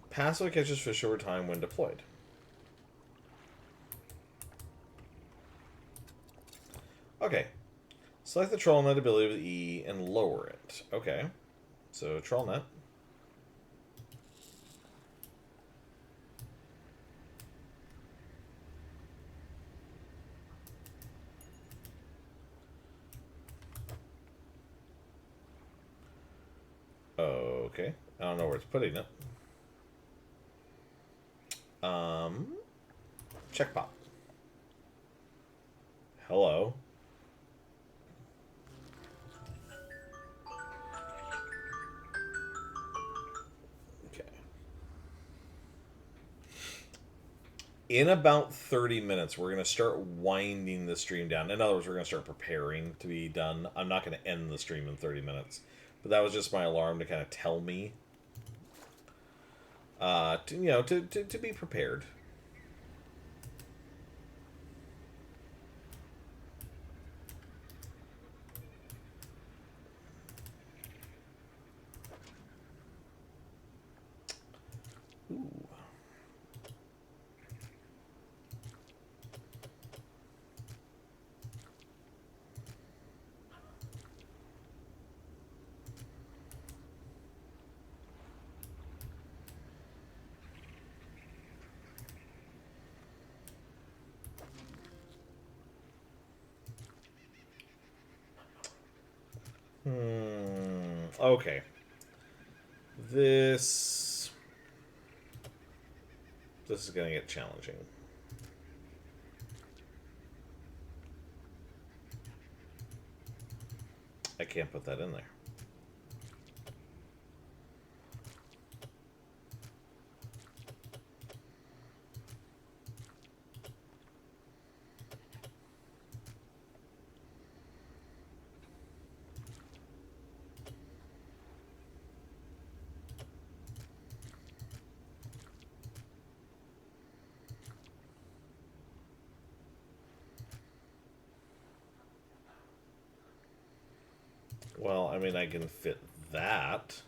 Passively catches fish over time when deployed. Okay. Select the trawl net ability with E and lower it. Okay. So, trawl net. Okay. I don't know where it's putting it. Checkpot. Hello. Okay. In about 30 minutes, we're going to start winding the stream down. In other words, we're going to start preparing to be done. I'm not going to end the stream in 30 minutes. But that was just my alarm to kind of tell me, to be prepared. Ooh. Okay. This is going to get challenging. I can't put that in there. Well, I mean, I can fit that.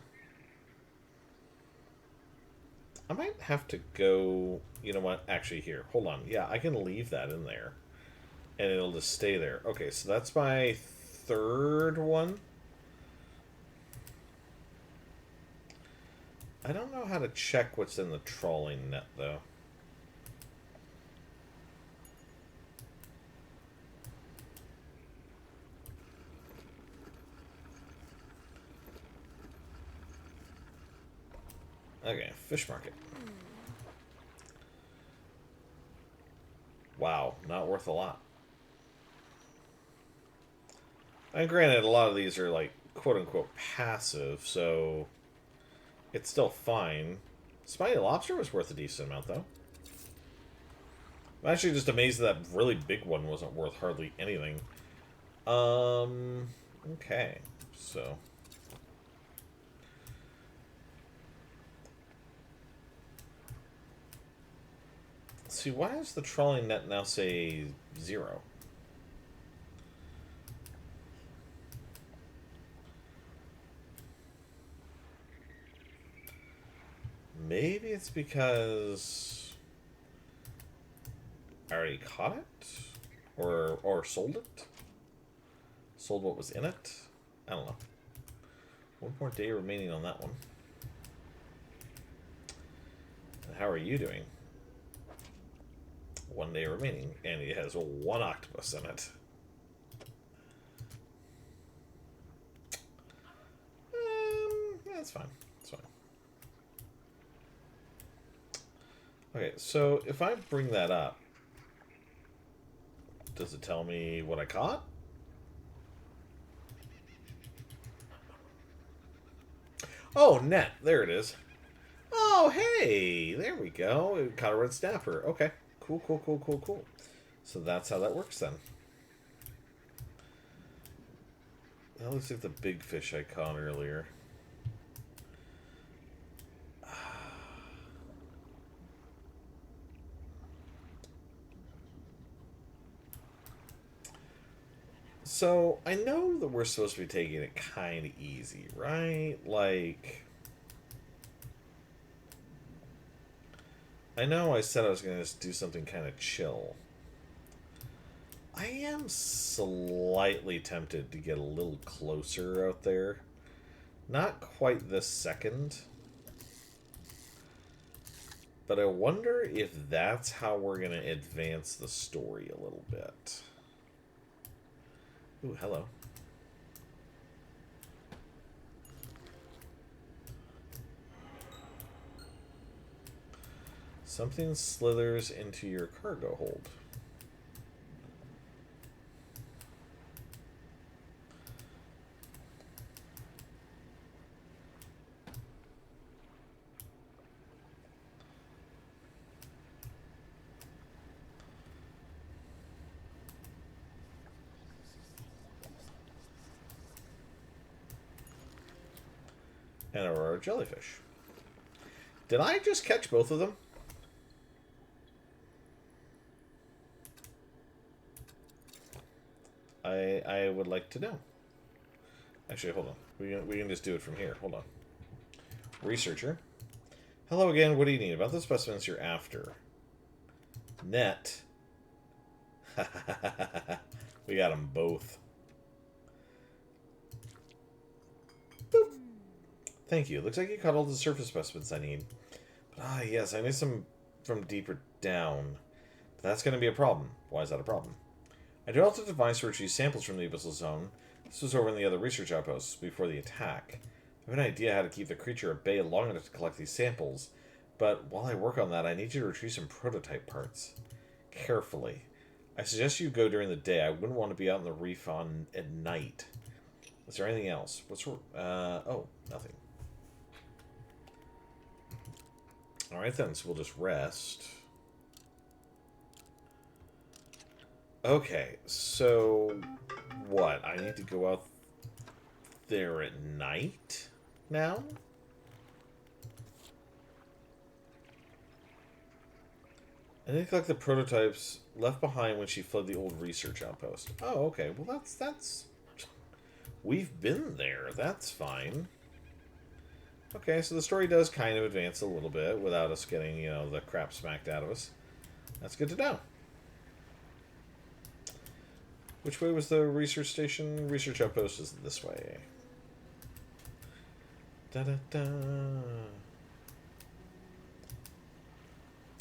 I might have to go... You know what? Actually, here. Hold on. Yeah, I can leave that in there. And it'll just stay there. Okay, so that's my third one. I don't know how to check what's in the trawling net, though. Okay, fish market. Wow, not worth a lot. And granted, a lot of these are like quote-unquote passive, so it's still fine. Spiny lobster was worth a decent amount, though. I'm actually just amazed that really big one wasn't worth hardly anything. Okay, so... Let's see, why does the trawling net now say 0? Maybe it's because I already caught it? Or sold it? Sold what was in it? I don't know. One more day remaining on that one. And how are you doing? 1 day remaining, and he has 1 octopus in it. That's fine. That's fine. Okay, so if I bring that up, does it tell me what I caught? Oh, net. There it is. Oh, hey! There we go. Caught a red snapper. Okay. Cool, cool, cool, cool, cool. So that's how that works then. That looks like the big fish I caught earlier. So, I know that we're supposed to be taking it kind of easy, right? Like... I know I said I was going to do something kind of chill. I am slightly tempted to get a little closer out there. Not quite this second. But I wonder if that's how we're going to advance the story a little bit. Ooh, hello. Something slithers into your cargo hold. And a jellyfish. Did I just catch both of them? I would like to know. Actually, hold on. We can just do it from here. Hold on. Researcher. Hello again. What do you need? About the specimens you're after. Net. We got them both. Boop. Thank you. Looks like you caught all the surface specimens I need. But yes, I need some from deeper down. But that's going to be a problem. Why is that a problem? I developed a device to retrieve samples from the abyssal zone. This was over in the other research outposts before the attack. I have an idea how to keep the creature at bay long enough to collect these samples. But while I work on that, I need you to retrieve some prototype parts. Carefully. I suggest you go during the day. I wouldn't want to be out in the reef at night. Is there anything else? Oh, nothing. Alright then, so we'll just rest. Okay, so what? I need to go out there at night now? I need to collect the prototypes left behind when she fled the old research outpost. Oh, okay. Well, that's... We've been there. That's fine. Okay, so the story does kind of advance a little bit without us getting, you know, the crap smacked out of us. That's good to know. Which way was the research station? Research outpost is this way. Da-da-da.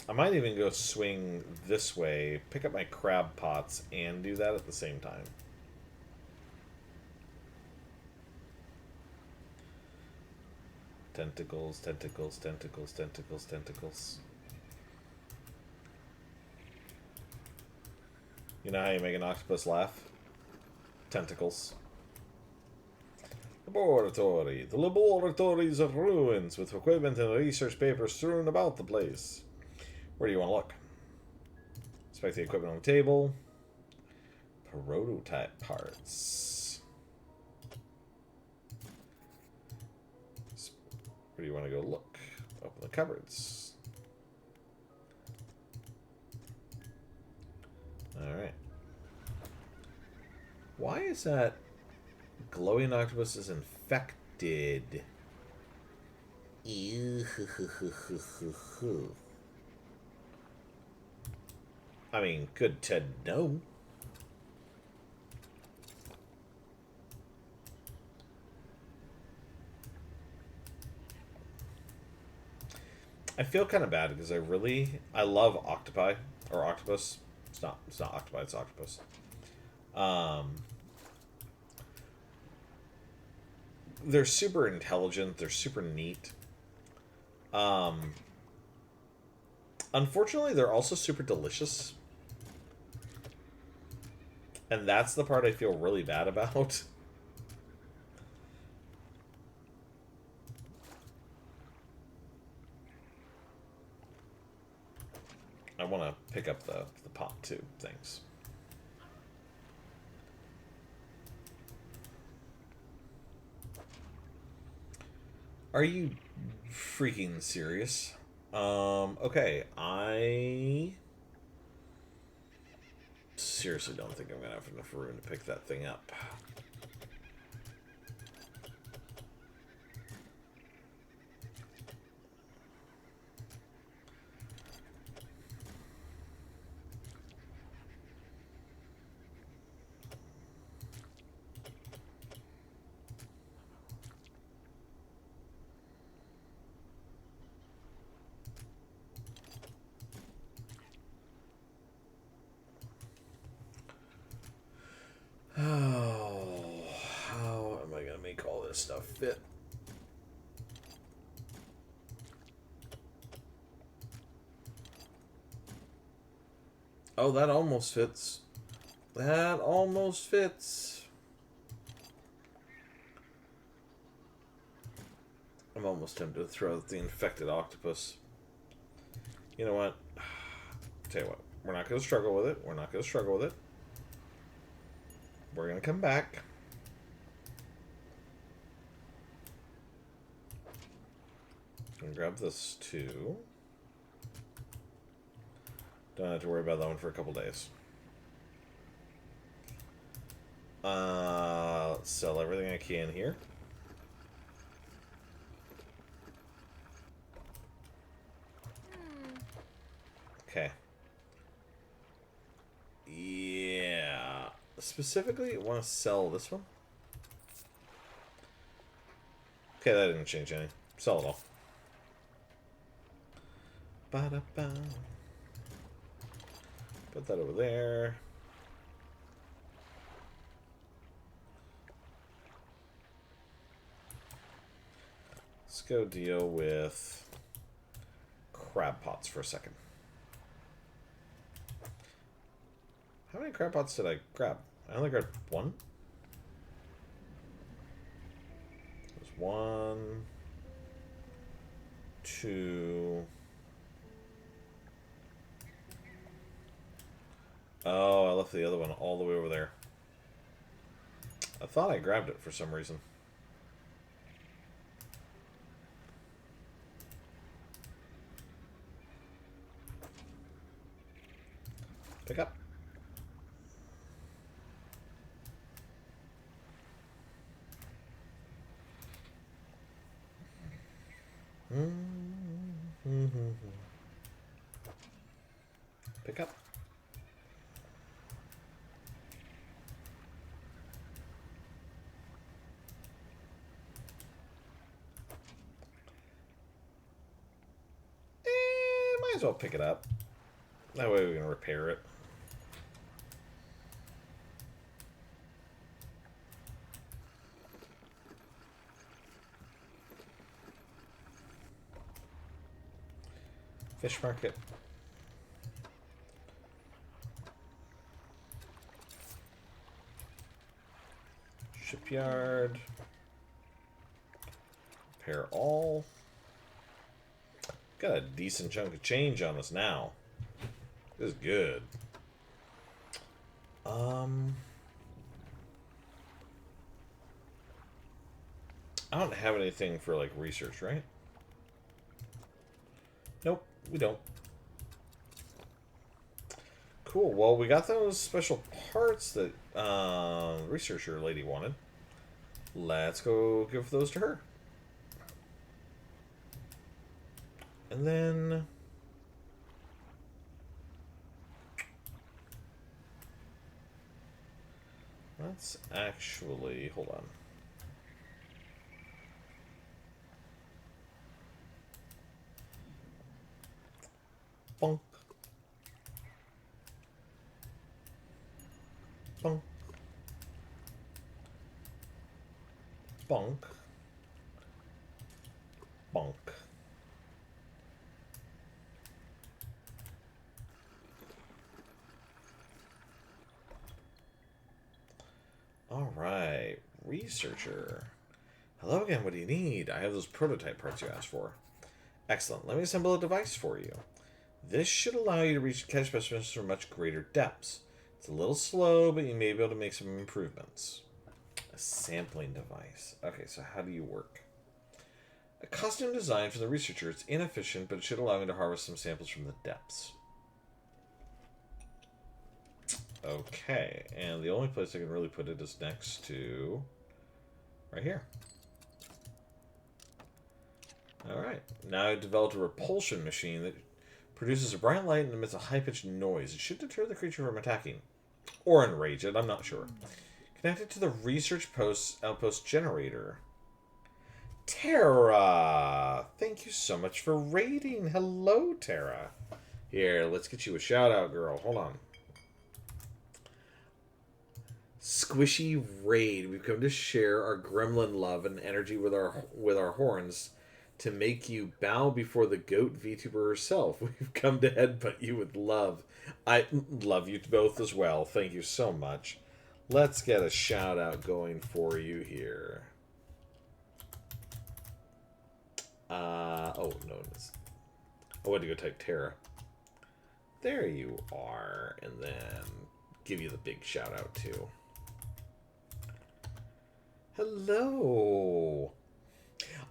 I might even go swing this way, pick up my crab pots, and do that at the same time. Tentacles, tentacles, tentacles, tentacles, tentacles. You know how you make an octopus laugh? Tentacles. Laboratory. The laboratory is in ruins, with equipment and research papers strewn about the place. Where do you want to look? Inspect the equipment on the table. Prototype parts. Where do you want to go look? Open the cupboards. Alright. Why is that glowing octopus is infected? Ew. I mean, good to know. I feel kind of bad because I love octopi or octopus. It's not octopi, it's octopus. They're super intelligent, they're super neat. Unfortunately, they're also super delicious. And that's the part I feel really bad about. I want to pick up the pot tube things. Are you freaking serious? Okay, I seriously don't think I'm gonna have enough room to pick that thing up. Oh, how am I gonna make all this stuff fit? Oh, that almost fits. That almost fits. I'm almost tempted to throw out the infected octopus. You know what? Tell you what. We're not going to struggle with it. We're not going to struggle with it. We're going to come back. I'm going to grab this too. Don't have to worry about that one for a couple days. Let's sell everything I can here. Okay. Yeah. Specifically, I want to sell this one. Okay, that didn't change anything. Sell it all. Ba-da-ba. Put that over there. Let's go deal with crab pots for a second. How many crab pots did I grab? I only grabbed one. There's 1, 2. Oh, I left the other one all the way over there. I thought I grabbed it for some reason. Pick up. Pick up. Might as well pick it up. That way we can repair it. Fish market. Shipyard. Repair all. Got a decent chunk of change on us now. This is good. I don't have anything for like research, right? Nope, we don't. Cool. Well, we got those special parts that researcher lady wanted. Let's go give those to her. And then let's actually hold on. Bonk. Bonk. Bonk. Bonk. Alright, researcher. Hello again, what do you need? I have those prototype parts you asked for. Excellent, let me assemble a device for you. This should allow you to reach catch specimens from much greater depths. It's a little slow, but you may be able to make some improvements. A sampling device. Okay, so how do you work? A costume designed for the researcher. It's inefficient, but it should allow me to harvest some samples from the depths. Okay, and the only place I can really put it is next to right here. Alright, now I've developed a repulsion machine that produces a bright light and emits a high-pitched noise. It should deter the creature from attacking. Or enrage it, I'm not sure. Connected to the research outpost generator. Tara! Thank you so much for raiding. Hello, Tara. Here, let's get you a shout-out, girl. Hold on. Squishy raid. We've come to share our gremlin love and energy with our horns. to make you bow before the goat VTuber herself. We've come to headbutt you with love. I love you both as well. Thank you so much. Let's get a shout out going for you here. Oh, no. I went to go type Terra. There you are. And then give you the big shout out too. Hello.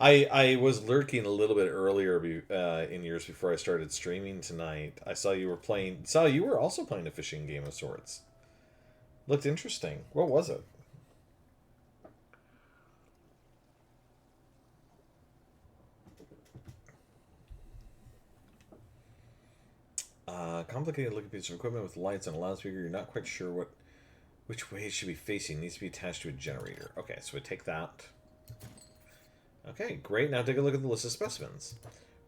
I was lurking a little bit earlier in years before I started streaming tonight. I saw you were playing. Saw you were also playing a fishing game of sorts. Looked interesting. What was it? Complicated looking piece of equipment with lights and a loudspeaker. You're not quite sure which way it should be facing. It needs to be attached to a generator. Okay, so we take that. Okay, great. Now take a look at the list of specimens.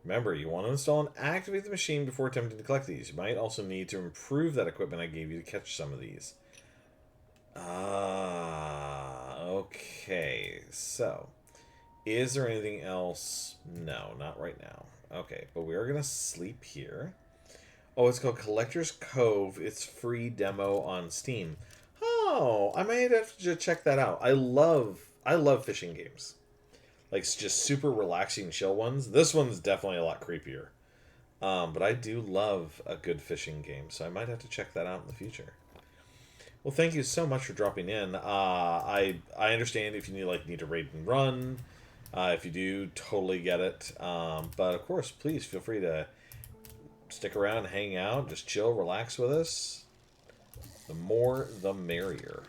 Remember, you want to install and activate the machine before attempting to collect these. You might also need to improve that equipment I gave you to catch some of these. Okay. So, is there anything else? No, not right now. Okay, but we are going to sleep here. Oh, it's called Collector's Cove. It's free demo on Steam. Oh, I might have to check that out. I love fishing games. Like, just super relaxing, chill ones. This one's definitely a lot creepier. But I do love a good fishing game, so I might have to check that out in the future. Well, thank you so much for dropping in. I understand if you need to raid and run. If you do, totally get it. But of course, please feel free to stick around, hang out, just chill, relax with us. The more, the merrier.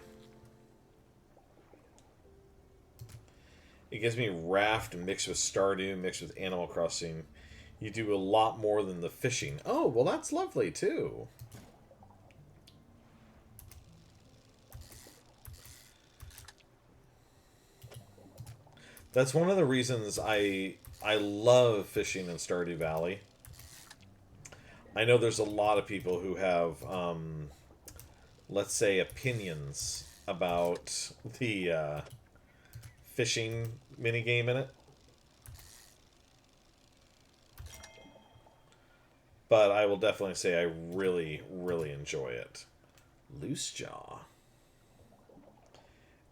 It gives me Raft mixed with Stardew, mixed with Animal Crossing. You do a lot more than the fishing. Oh, well, that's lovely, too. That's one of the reasons I love fishing in Stardew Valley. I know there's a lot of people who have, let's say, opinions about the fishing minigame in it. But I will definitely say I really, really enjoy it. Loose Jaw.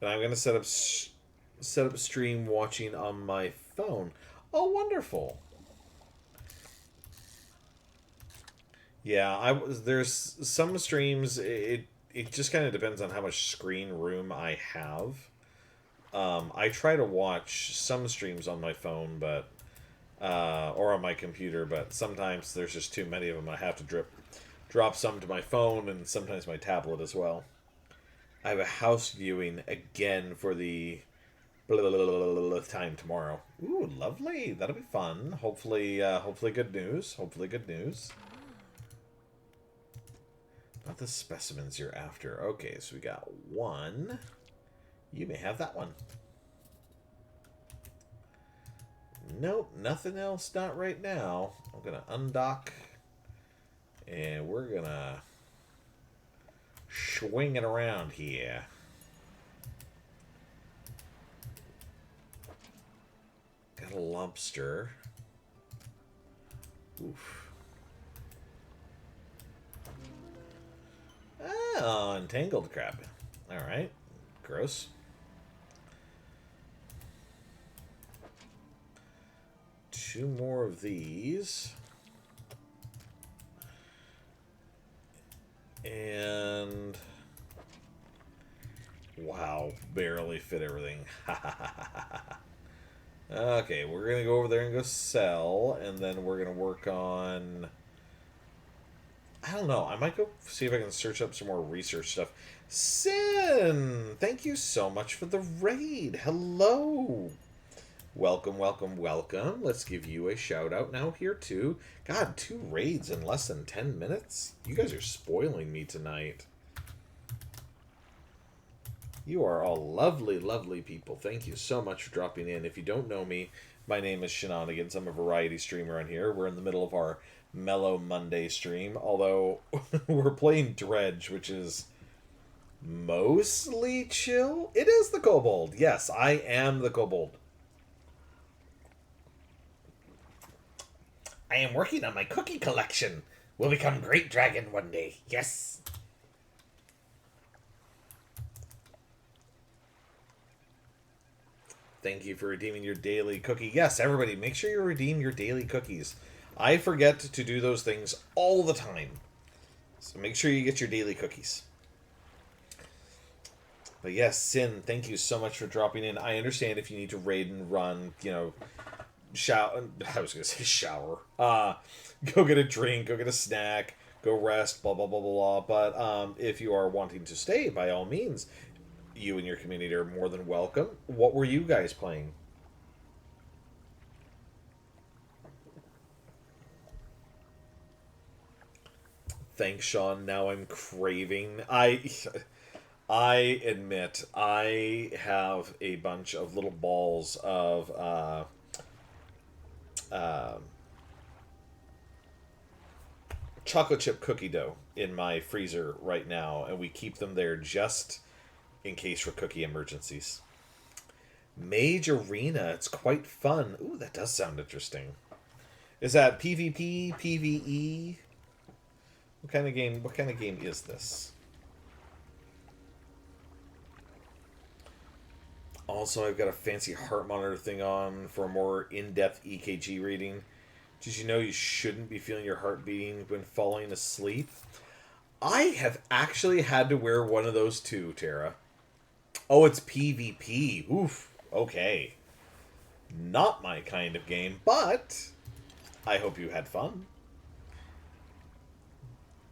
And I'm going to set up stream watching on my phone. Oh, wonderful. Yeah, there's some streams, it just kind of depends on how much screen room I have. I try to watch some streams on my phone, but or on my computer, but sometimes there's just too many of them. I have to drop some to my phone and sometimes my tablet as well. I have a house viewing again for the time tomorrow. Ooh, lovely. That'll be fun. Hopefully good news. Hopefully good news. Not the specimens you're after. Okay, so we got one. You may have that one. Nope, nothing else, not right now. I'm going to undock. And we're going to swing it around here. Got a lobster. Oof. Oh, entangled crab. Alright. Gross. Two more of these. And... wow, barely fit everything. Okay, we're going to go over there and go sell, and then we're going to work on... I don't know. I might go see if I can search up some more research stuff. Sin! Thank you so much for the raid. Hello! Welcome, welcome, welcome. Let's give you a shout out now here, too. God, 2 raids in less than 10 minutes? You guys are spoiling me tonight. You are all lovely, lovely people. Thank you so much for dropping in. If you don't know me, my name is Shenanigans. I'm a variety streamer on here. We're in the middle of our Mellow Monday stream, although we're playing Dredge, which is mostly chill. It is the kobold. Yes, I am the kobold. I am working on my cookie collection. We'll become great dragon one day. Yes. Thank you for redeeming your daily cookie. Yes, everybody, make sure you redeem your daily cookies. I forget to do those things all the time. So make sure you get your daily cookies. But yes, Sin, thank you so much for dropping in. I understand if you need to raid and run, you know, shower. I was going to say shower. Go get a drink, go get a snack, go rest, blah, blah, blah, blah, blah. But if you are wanting to stay, by all means, you and your community are more than welcome. What were you guys playing? Thanks, Sean. Now I'm craving. I admit I have a bunch of little balls of chocolate chip cookie dough in my freezer right now, and we keep them there just in case for cookie emergencies. Mage Arena, it's quite fun. Ooh, that does sound interesting. Is that PvP, PvE? What kind of game is this? Also, I've got a fancy heart monitor thing on for a more in-depth EKG reading. Did you know you shouldn't be feeling your heart beating when falling asleep? I have actually had to wear one of those too, Tara. Oh, it's PvP. Oof. Okay. Not my kind of game, but I hope you had fun.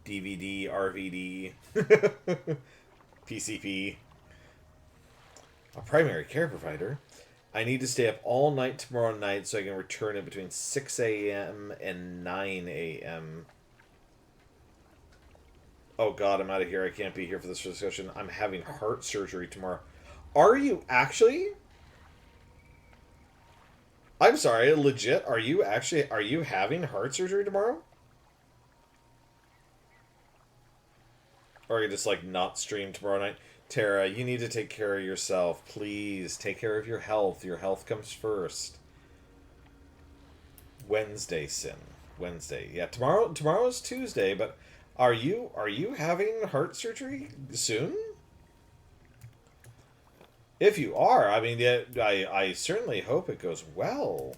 DVD, RVD, PCP. A primary care provider. I need to stay up all night tomorrow night so I can return it between 6 a.m. and 9 a.m. Oh god, I'm out of here. I can't be here for this discussion. I'm having heart surgery tomorrow. Are you actually? I'm sorry, legit, are you having heart surgery tomorrow? Or are you just, like, not stream tomorrow night? Tara, you need to take care of yourself. Please, take care of your health. Your health comes first. Wednesday, Sin. Wednesday. Yeah, tomorrow is Tuesday, but are you having heart surgery soon? If you are, I mean, yeah, I certainly hope it goes well.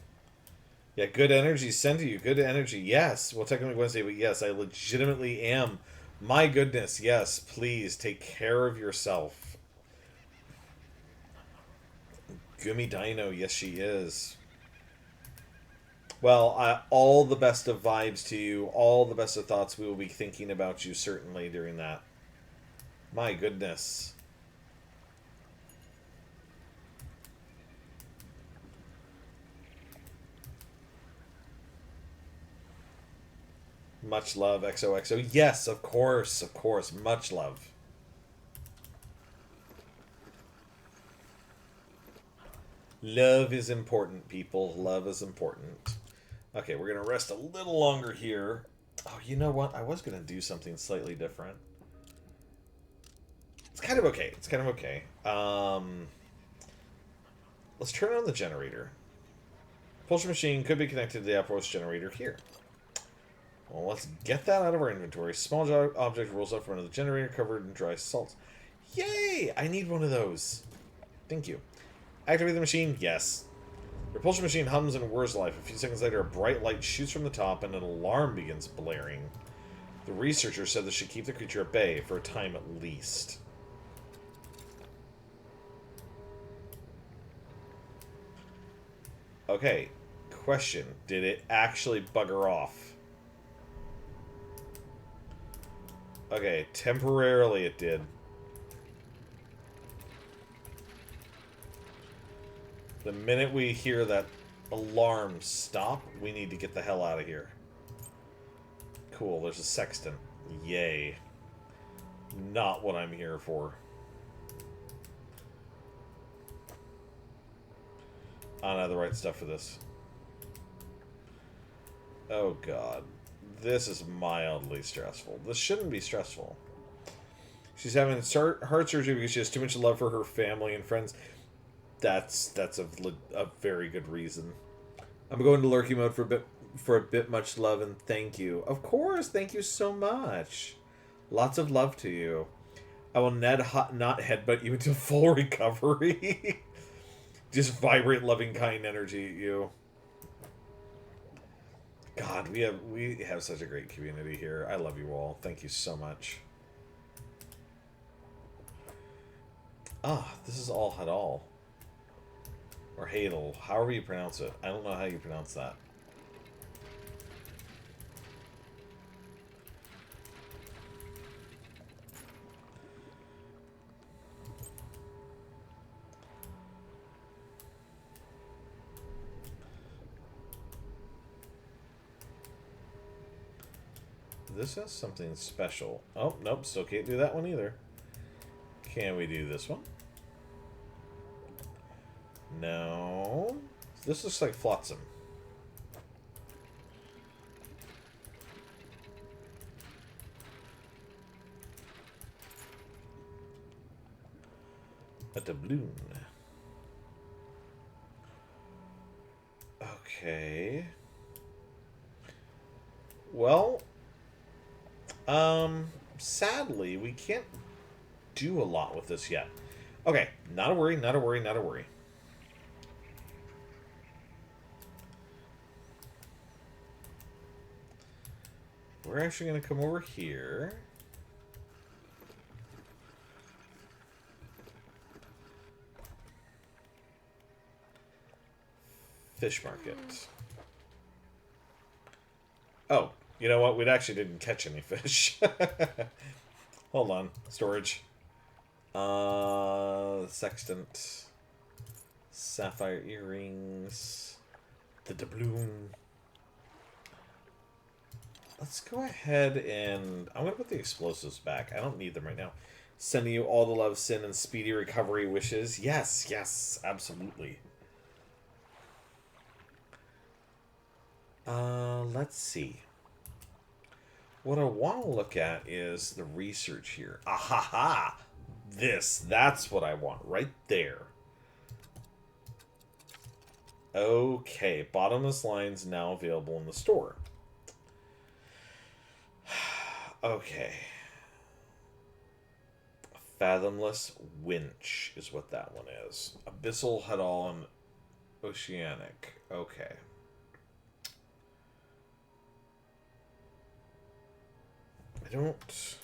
Yeah, good energy sent to you. Good energy. Yes. Well, technically Wednesday, but yes, I legitimately am. My goodness, yes. Please take care of yourself. Gumi Dino, yes, she is. Well, all the best of vibes to you. All the best of thoughts. We will be thinking about you certainly during that. My goodness. Much love, XOXO. Yes, of course, of course. Much love. Love is important, people. Love is important. Okay, we're going to rest a little longer here. Oh, you know what? I was going to do something slightly different. It's kind of okay. It's kind of okay. Let's turn on the generator. Propulsion machine could be connected to the outpost generator here. Well, let's get that out of our inventory. Small object rolls up from another generator covered in dry salt. Yay! I need one of those. Thank you. Activate the machine? Yes. The propulsion machine hums and whirs life. A few seconds later, a bright light shoots from the top and an alarm begins blaring. The researcher said this should keep the creature at bay, for a time at least. Okay. Question. Did it actually bugger off? Okay, temporarily it did. The minute we hear that alarm stop, we need to get the hell out of here. Cool, there's a sextant. Yay. Not what I'm here for. I don't have the right stuff for this. Oh god. This is mildly stressful. This shouldn't be stressful. She's having heart surgery because she has too much love for her family and friends. That's a very good reason. I'm going to lurky mode for a bit. for a bit much love and thank you. Of course, thank you so much. Lots of love to you. I will not headbutt you into full recovery. Just vibrate loving, kind energy at you. God, we have such a great community here. I love you all. Thank you so much. Ah, this is all Hadal. Or Hadal. However you pronounce it. I don't know how you pronounce that. This has something special. Oh, nope, still can't do that one either. Can we do this one? No. This looks like Flotsam. A doubloon. Okay. Well, sadly, we can't do a lot with this yet. Okay, not a worry, not a worry, not a worry. We're actually going to come over here. Fish market. Oh, you know what? We actually didn't catch any fish. Hold on. Storage. Sextant. Sapphire earrings. The doubloon. Let's go ahead and... I'm going to put the explosives back. I don't need them right now. Sending you all the love, sin, and speedy recovery wishes. Yes, yes, absolutely. Let's see. What I want to look at is the research here. Ahaha! That's what I want, right there. Okay, bottomless lines now available in the store. Okay. Fathomless winch is what that one is. Abyssal Hadal and Oceanic. Okay. I don't...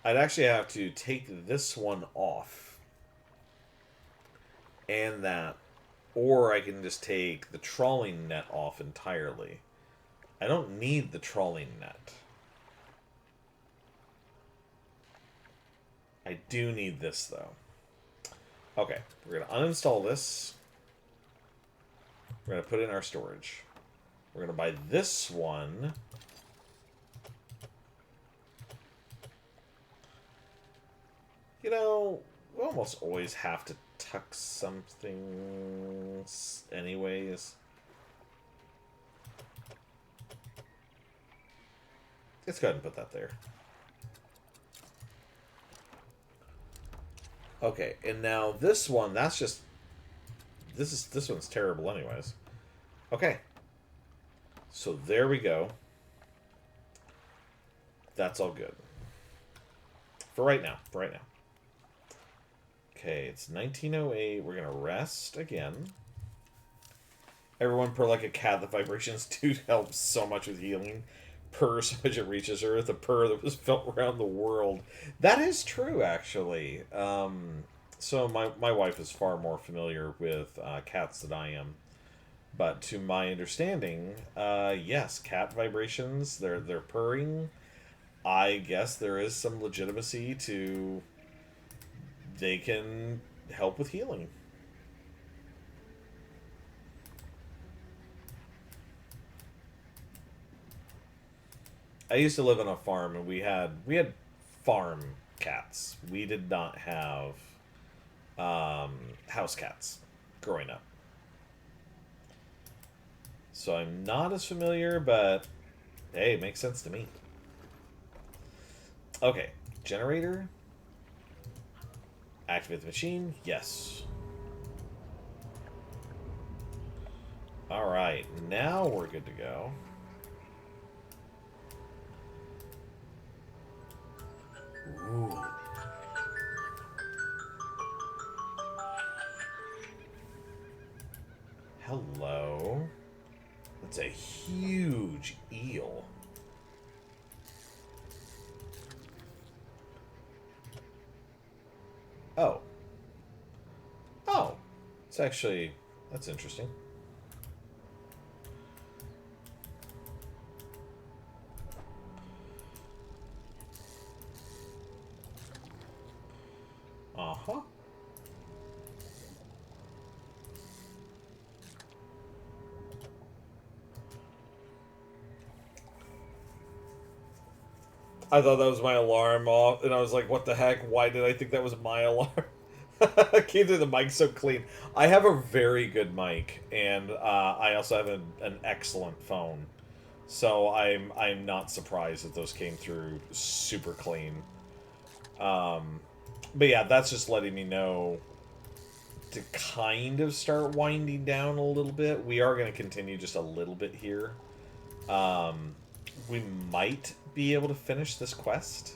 I'd actually have to take this one off. And that. Or I can just take the trawling net off entirely. I don't need the trawling net. I do need this, though. Okay, we're going to uninstall this. We're going to put it in our storage. We're going to buy this one. You know, we almost always have to tuck something anyways. Let's go ahead and put that there. Okay, and now this one, that's just... This one's terrible anyways. Okay. So there we go. That's all good. For right now. For right now. Okay, it's 1908. We're going to rest again. Everyone purr like a cat. The vibrations do help so much with healing. Purr so much it reaches Earth. A purr that was felt around the world. That is true, actually. So my wife is far more familiar with cats than I am. But to my understanding, yes, cat vibrations, they're purring. I guess there is some legitimacy to... They can help with healing. I used to live on a farm, and we had farm cats. We did not have house cats growing up. So I'm not as familiar, but hey, it makes sense to me. Okay, generator. Activate the machine. Yes. Alright, now we're good to go. Ooh. Hello. That's a huge eel. Oh. Oh. It's actually... That's interesting. Uh-huh. I thought that was my alarm off, and I was like, what the heck? Why did I think that was my alarm? I came through the mic so clean. I have a very good mic, and I also have an excellent phone. So I'm not surprised that those came through super clean. But yeah, that's just letting me know to kind of start winding down a little bit. We are going to continue just a little bit here. We might be able to finish this quest.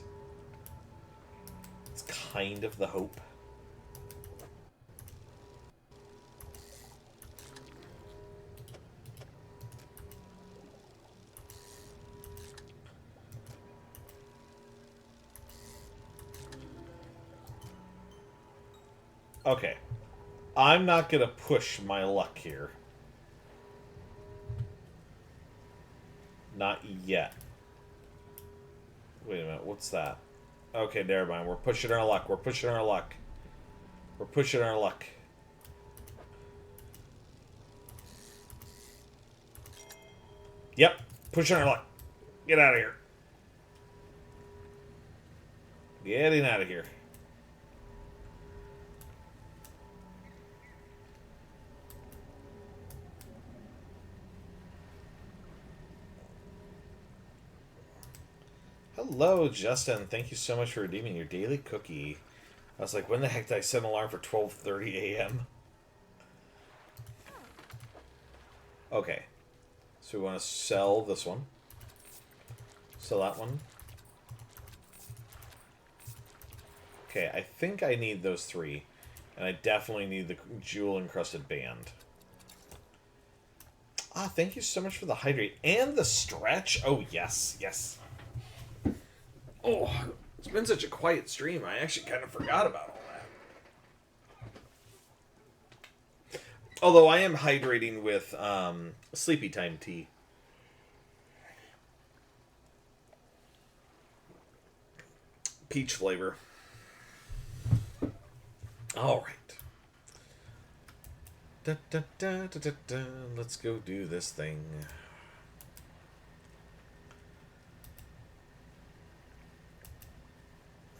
It's kind of the hope. Okay. I'm not going to push my luck here. Not yet. Wait a minute, what's that? Okay, never mind. We're pushing our luck. We're pushing our luck. We're pushing our luck. Yep, pushing our luck. Get out of here. Getting out of here. Hello, Justin. Thank you so much for redeeming your daily cookie. I was like, when the heck did I set an alarm for 12:30 a.m.? Okay. So we want to sell this one. Sell that one. Okay, I think I need those three. And I definitely need the jewel-encrusted band. Ah, thank you so much for the hydrate. And the stretch. Oh, yes, yes. Oh, it's been such a quiet stream. I actually kind of forgot about all that. Although I am hydrating with Sleepy Time tea. Peach flavor. All right. Da, da, da, da, da, da. Let's go do this thing.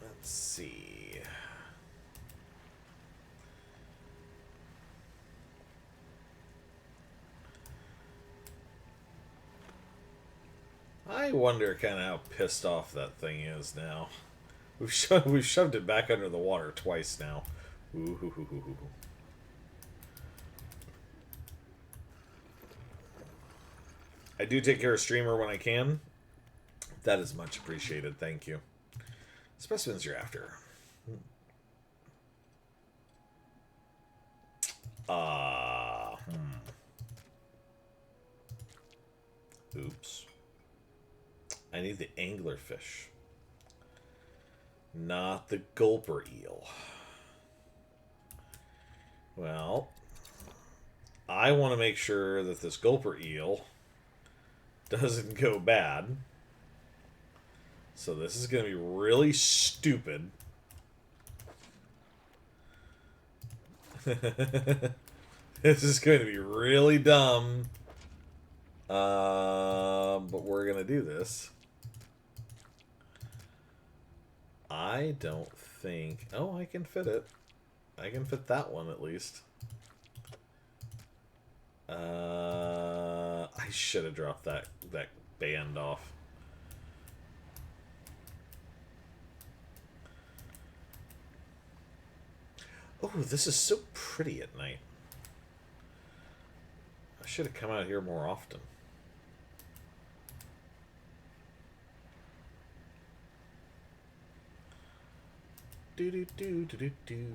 Let's see. I wonder kind of how pissed off that thing is now. We've shoved it back under the water twice now. Ooh, hoo, hoo, hoo, hoo. I do take care of streamer when I can. That is much appreciated. Thank you. Specimens you're after. Oops. I need the anglerfish. Not the gulper eel. Well, I want to make sure that this gulper eel doesn't go bad. So this is going to be really stupid. This is going to be really dumb. But we're going to do this. I don't think... Oh, I can fit it. I can fit that one at least. I should have dropped that band off. this is so pretty at night. I should have come out here more often. Do do do do do do.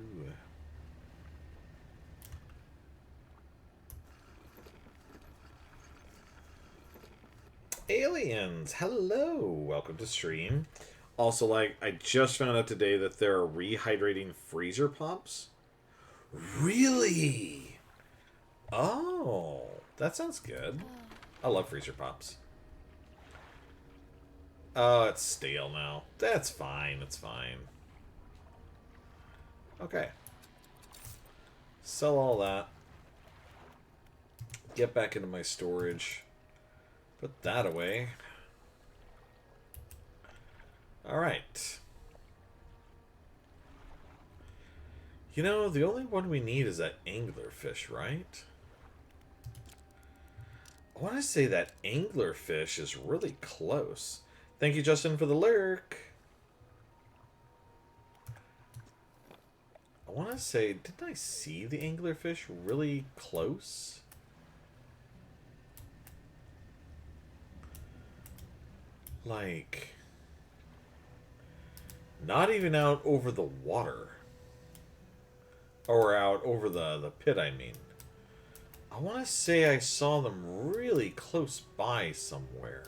Aliens, hello, welcome to stream. Also, like, I just found out today that there are rehydrating freezer pops. Really? Oh, that sounds good. I love freezer pops. Oh, it's stale now. That's fine, it's fine. Okay. Sell all that. Get back into my storage. Put that away. Alright. You know, the only one we need is that anglerfish, right? I want to say that anglerfish is really close. Thank you, Justin, for the lurk. I want to say, didn't I see the anglerfish really close? Like, not even out over the water. Or out over the pit, I mean. I want to say I saw them really close by somewhere.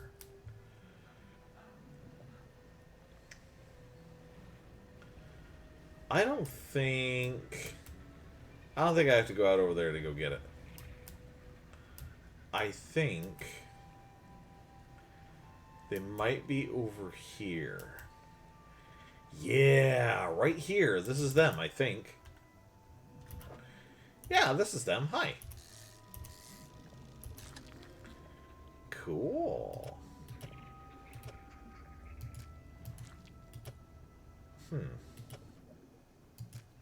I don't think I have to go out over there to go get it. I think they might be over here. Yeah, right here. This is them, I think. Yeah, this is them. Hi. Cool.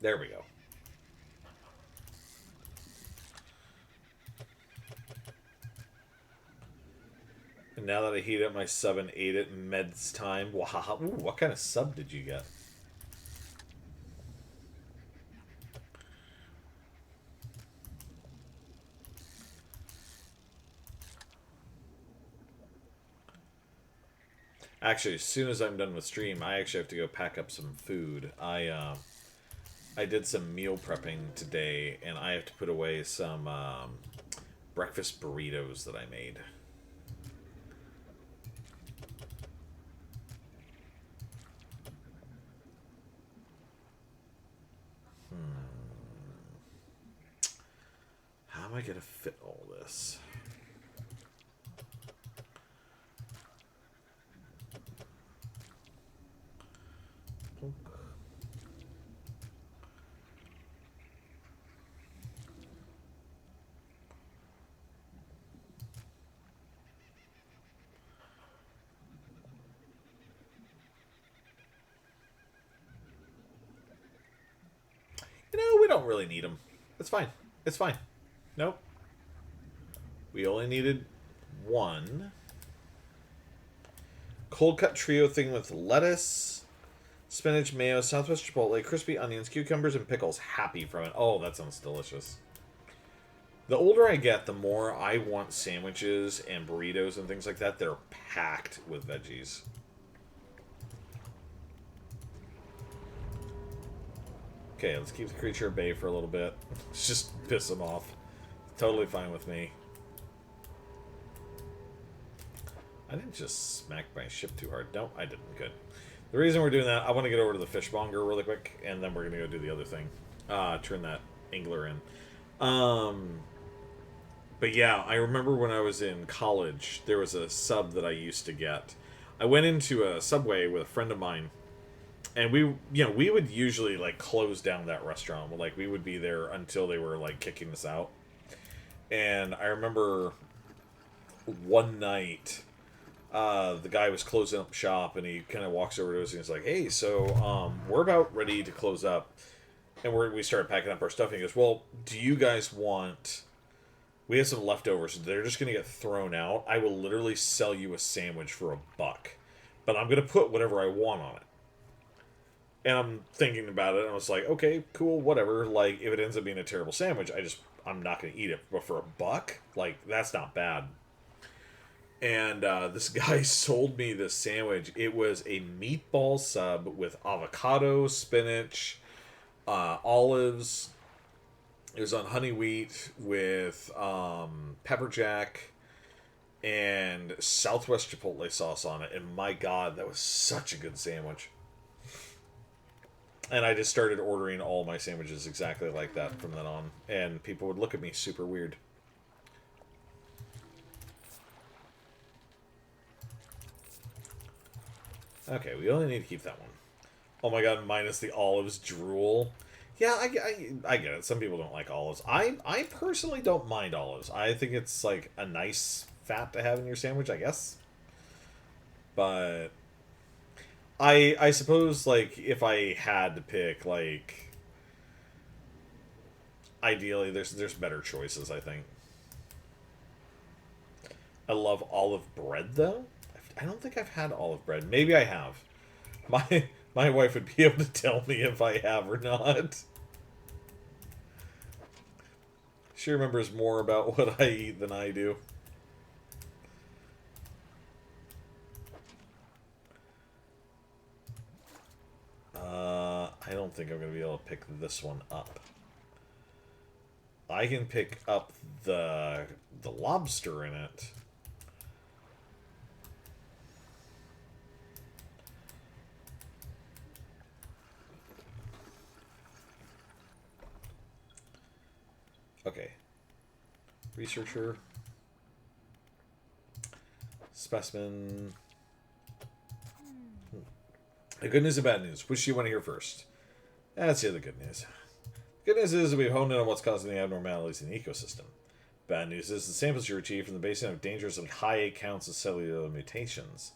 There we go. And now that I heat up my sub and ate it in Med's time, wow, ooh, what kind of sub did you get? Actually, as soon as I'm done with stream, I actually have to go pack up some food. I did some meal prepping today, and I have to put away some breakfast burritos that I made. How am I going to fit all this? You know, we don't really need them. It's fine. It's fine. Nope. We only needed one. Cold cut trio thing with lettuce, spinach, mayo, Southwest Chipotle, crispy onions, cucumbers, and pickles. Happy from it. Oh, that sounds delicious. The older I get, the more I want sandwiches and burritos and things like that. They're packed with veggies. Okay, let's keep the creature at bay for a little bit. Let's just piss him off. Totally fine with me. I didn't just smack my ship too hard. No, I didn't. Good. The reason we're doing that, I want to get over to the fishmonger really quick, and then we're going to go do the other thing. Turn that angler in. But yeah, I remember when I was in college, there was a sub that I used to get. I went into a Subway with a friend of mine, and we would usually, like, close down that restaurant. Like, we would be there until they were, like, kicking us out. And I remember one night, the guy was closing up shop, and he kind of walks over to us, and he's like, hey, so, we're about ready to close up. And we started packing up our stuff, and he goes, well, do you guys want... We have some leftovers, so they're just going to get thrown out. I will literally sell you a sandwich for $1. But I'm going to put whatever I want on it. And I'm thinking about it, and I was like, okay, cool, whatever. Like, if it ends up being a terrible sandwich, I'm not going to eat it. But for $1, like, that's not bad. And this guy sold me this sandwich. It was a meatball sub with avocado, spinach, olives. It was on honey wheat with pepper jack and Southwest Chipotle sauce on it. And my God, that was such a good sandwich. And I just started ordering all my sandwiches exactly like that from then on. And people would look at me super weird. Okay, we only need to keep that one. Oh my God, minus the olives drool. Yeah, I get it. Some people don't like olives. I personally don't mind olives. I think it's like a nice fat to have in your sandwich, I guess. But I suppose like if I had to pick, like, ideally there's better choices, I think. I love olive bread though. I don't think I've had olive bread. Maybe I have. My wife would be able to tell me if I have or not. She remembers more about what I eat than I do. I don't think I'm going to be able to pick this one up. I can pick up the lobster in it. Okay. Researcher. Specimen. The good news and bad news. Which do you want to hear first? Let's hear the good news. The good news is we've honed in on what's causing the abnormalities in the ecosystem. Bad news is the samples you retrieve from the basin have dangerously high counts of cellular mutations.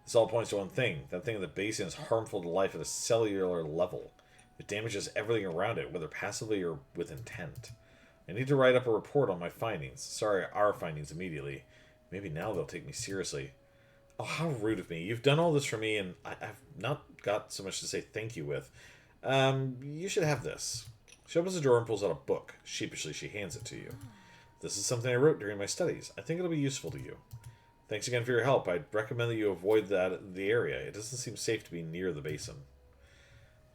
This all points to one thing. That thing in the basin is harmful to life at a cellular level. It damages everything around it, whether passively or with intent. I need to write up a report on my findings. Sorry, our findings immediately. Maybe now they'll take me seriously. Oh, how rude of me. You've done all this for me, and I've not got so much to say thank you with. You should have this. She opens the drawer and pulls out a book. Sheepishly, she hands it to you. This is something I wrote during my studies. I think it'll be useful to you. Thanks again for your help. I'd recommend that you avoid the area. It doesn't seem safe to be near the basin.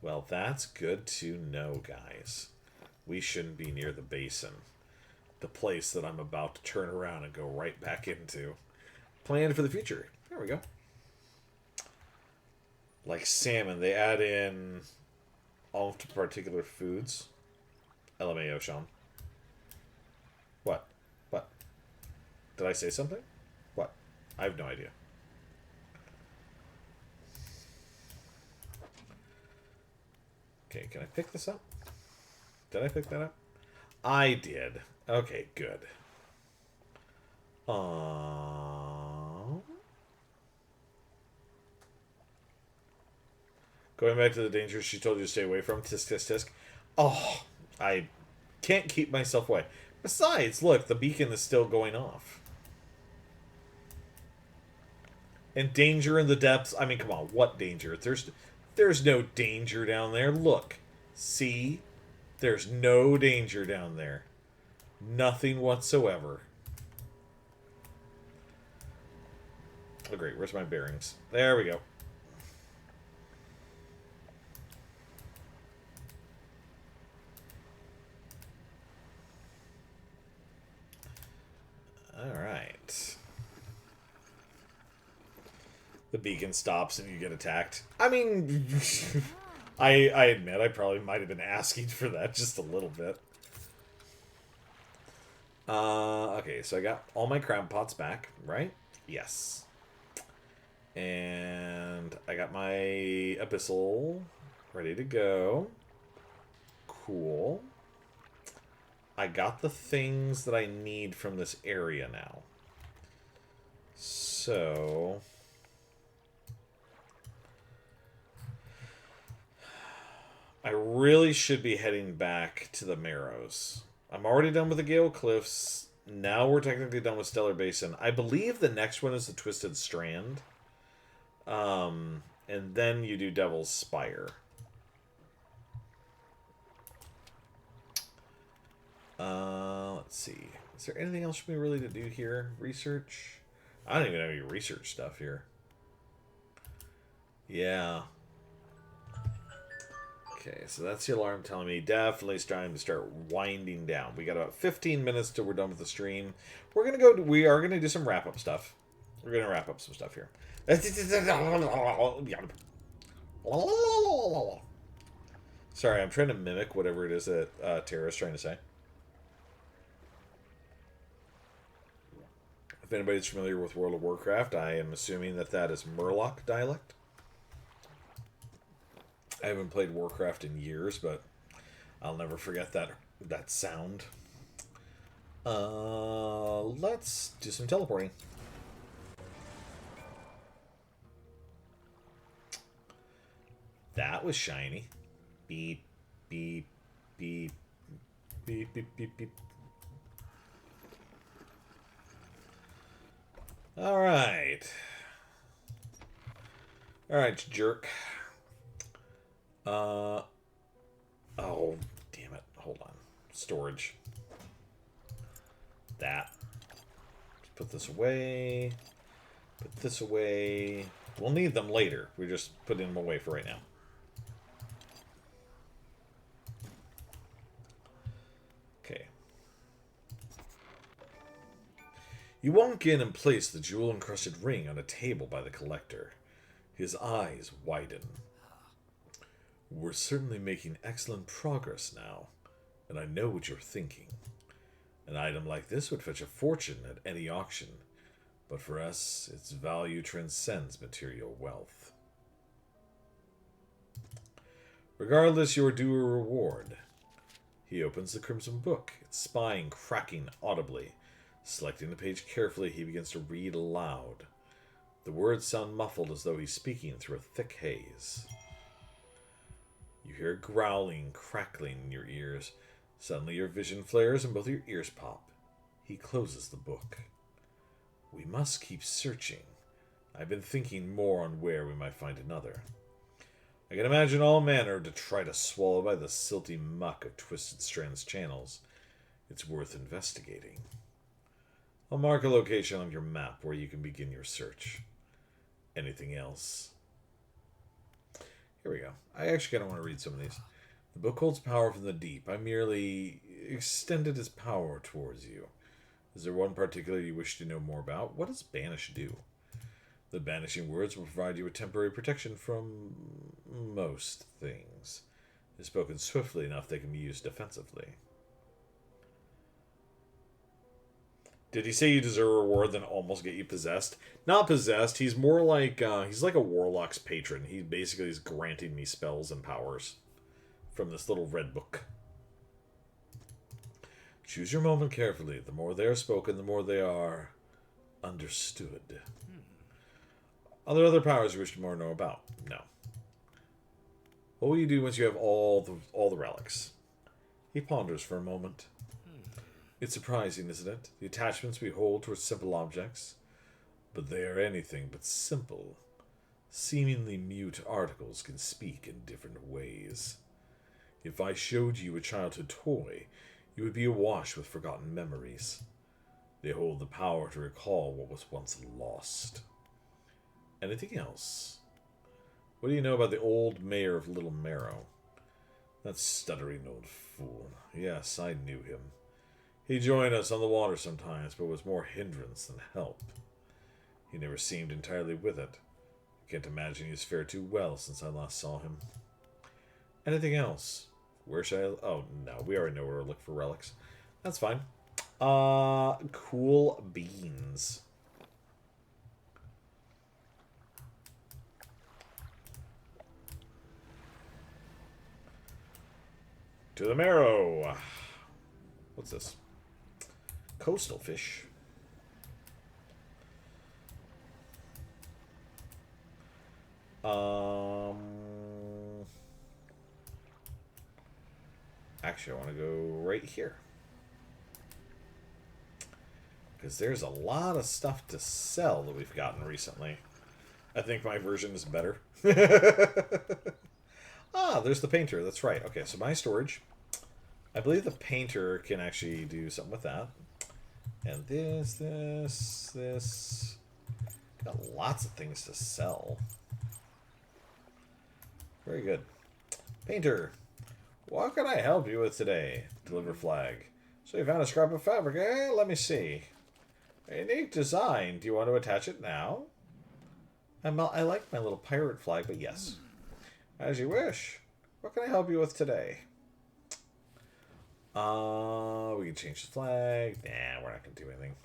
Well, that's good to know, guys. We shouldn't be near the basin. The place that I'm about to turn around and go right back into. Plan for the future. There we go. Like salmon, they add in all particular foods. LMAO, Sean. What? What? Did I say something? What? I have no idea. Okay, can I pick this up? Did I pick that up? I did. Okay, good. Going back to the dangers she told you to stay away from. Tisk, tisk, tisk. Oh, I can't keep myself away. Besides, look, the beacon is still going off. And danger in the depths. I mean, come on, what danger? There's no danger down there. Look. See? There's no danger down there. Nothing whatsoever. Oh, great. Where's my bearings? There we go. Alright. The beacon stops and you get attacked. I mean, I admit I probably might have been asking for that just a little bit. Okay, so I got all my crab pots back, right? Yes. And I got my abyssal ready to go. Cool. I got the things that I need from this area now. So I really should be heading back to the Marrows. I'm already done with the Gale Cliffs. Now we're technically done with Stellar Basin. I believe the next one is the Twisted Strand. And then you do Devil's Spire. Let's see. Is there anything else for me really to do here? Research? I don't even have any research stuff here. Yeah. Okay, so that's the alarm telling me definitely it's time to start winding down. We got about 15 minutes till we're done with the stream. We are gonna do some wrap up stuff. We're gonna wrap up some stuff here. Sorry, I'm trying to mimic whatever it is that Tara's trying to say. If anybody's familiar with World of Warcraft, I am assuming that that is Murloc dialect. I haven't played Warcraft in years, but I'll never forget that sound. Let's do some teleporting. That was shiny. Beep, beep, beep, beep, beep, beep, beep. Alright. Alright, jerk. Oh, damn it. Hold on. Storage. That. Just put this away. Put this away. We'll need them later. We're just putting them away for right now. Okay. You walk in and place the jewel-encrusted ring on a table by the collector. His eyes widen. We're certainly making excellent progress now, and I know what you're thinking. An item like this would fetch a fortune at any auction, but for us, its value transcends material wealth. Regardless, you're due a reward. He opens the crimson book, its spine cracking audibly. Selecting the page carefully, he begins to read aloud. The words sound muffled as though he's speaking through a thick haze. You hear growling, crackling in your ears. Suddenly your vision flares and both your ears pop. He closes the book. We must keep searching. I've been thinking more on where we might find another. I can imagine all manner to try to swallow by the silty muck of Twisted Strand's channels. It's worth investigating. I'll mark a location on your map where you can begin your search. Anything else? Here we go. I actually kind of want to read some of these. The book holds power from the deep. I merely extended its power towards you. Is there one particular you wish to know more about? What does banish do? The banishing words will provide you with temporary protection from most things. They're spoken swiftly enough they can be used defensively. Did he say you deserve a reward then almost get you possessed? Not possessed. He's more like, he's like a warlock's patron. He basically is granting me spells and powers from this little red book. Choose your moment carefully. The more they are spoken, the more they are understood. Are there other powers you wish to more know about? No. What will you do once you have all the relics? He ponders for a moment. It's surprising, isn't it? The attachments we hold towards simple objects. But they are anything but simple. Seemingly mute articles can speak in different ways. If I showed you a childhood toy, you would be awash with forgotten memories. They hold the power to recall what was once lost. Anything else? What do you know about the old mayor of Little Marrow? That stuttering old fool. Yes, I knew him. He joined us on the water sometimes, but was more hindrance than help. He never seemed entirely with it. I can't imagine he's fared too well since I last saw him. Anything else? Where should I... Oh, no. We already know where to look for relics. That's fine. Cool beans. To the marrow. What's this? Coastal fish. Actually, I want to go right here. Because there's a lot of stuff to sell that we've gotten recently. I think my version is better. Ah, there's the painter. That's right. Okay, so my storage. I believe the painter can actually do something with that. And this. Got lots of things to sell. Very good. Painter, what can I help you with today? Deliver flag. So you found a scrap of fabric, eh? Let me see. A unique design. Do you want to attach it now? I like my little pirate flag, but yes. As you wish. What can I help you with today? We can change the flag. Nah, we're not going to do anything.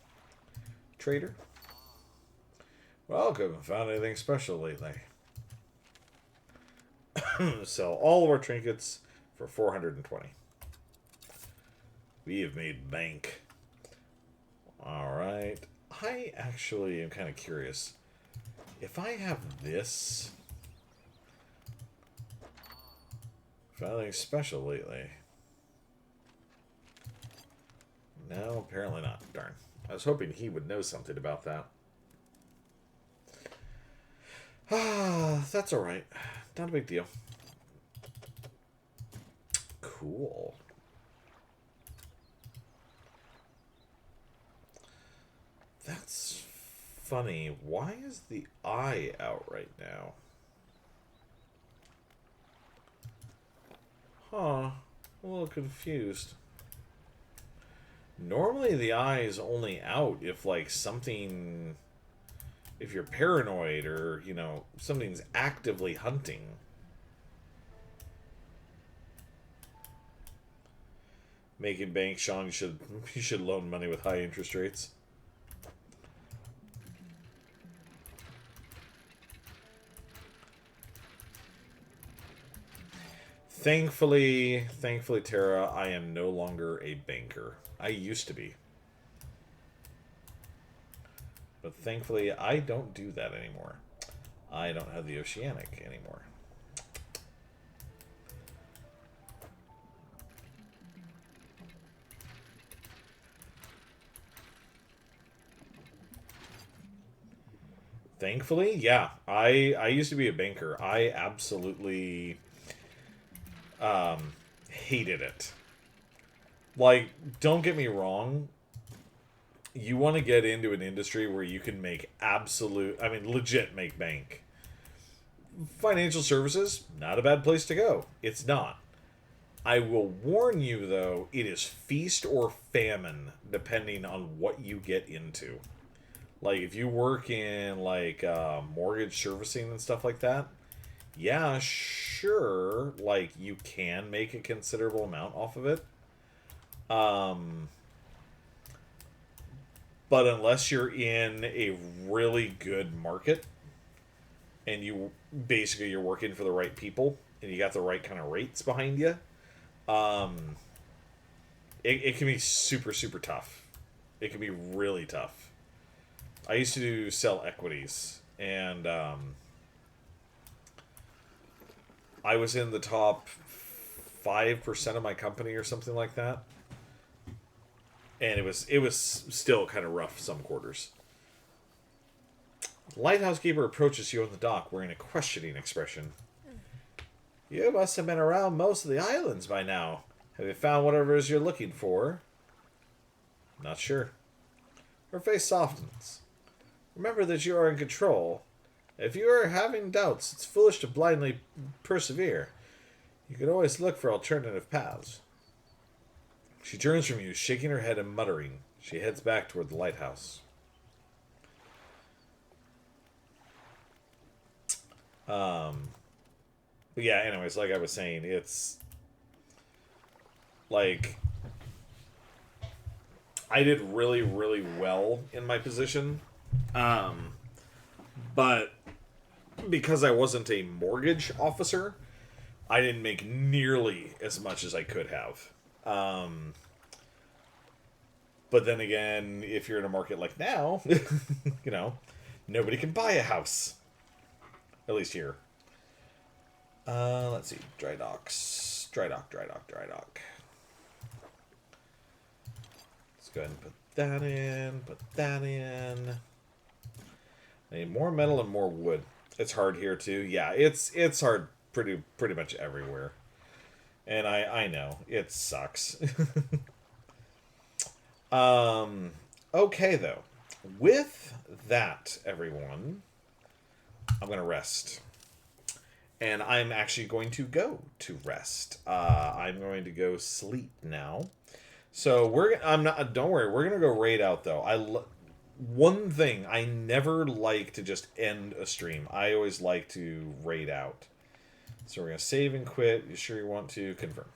Trader. Welcome. Found anything special lately? Sell all of our trinkets for 420. We have made bank. Alright. I actually am kind of curious. If I have this... Found anything special lately? No, apparently not. Darn. I was hoping he would know something about that. Ah, that's alright. Not a big deal. Cool. That's funny. Why is the eye out right now? Huh. I'm a little confused. Normally the eye is only out if, like, something... If you're paranoid or, you know, something's actively hunting. Making bank, Sean, you should loan money with high interest rates. Thankfully, Tara, I am no longer a banker. I used to be. But thankfully, I don't do that anymore. I don't have the Oceanic anymore. Thankfully, yeah. I used to be a banker. I absolutely hated it. Like, don't get me wrong. You want to get into an industry where you can make legit make bank. Financial services, not a bad place to go. It's not. I will warn you, though, it is feast or famine, depending on what you get into. Like, if you work in, like, mortgage servicing and stuff like that, yeah, sure, like, you can make a considerable amount off of it. But unless you're in a really good market, and you're working for the right people, and you got the right kind of rates behind you, it can be super, super tough. It can be really tough. I used to sell equities, and I was in the top 5% of my company or something like that. And it was still kind of rough some quarters. The lighthouse keeper approaches you on the dock wearing a questioning expression. You must have been around most of the islands by now. Have you found whatever it is you're looking for? Not sure. Her face softens. Remember that you are in control. If you are having doubts, it's foolish to blindly persevere. You can always look for alternative paths. She turns from you, shaking her head and muttering. She heads back toward the lighthouse. But yeah, anyways, like I was saying, it's like I did really, really well in my position. But because I wasn't a mortgage officer, I didn't make nearly as much as I could have. But then again, if you're in a market like now, you know, nobody can buy a house. At least here. Let's see. Dry docks. Dry dock. Let's go ahead and put that in. Put that in. I need more metal and more wood. It's hard here too. Yeah, it's hard pretty much everywhere. And I know. It sucks. Okay, though. With that, everyone, I'm going to rest. And I'm actually going to go to rest. I'm going to go sleep now. So I'm not. Don't worry. We're gonna go raid out though. One thing I never like to just end a stream. I always like to raid out. So we're gonna save and quit. You sure you want to confirm?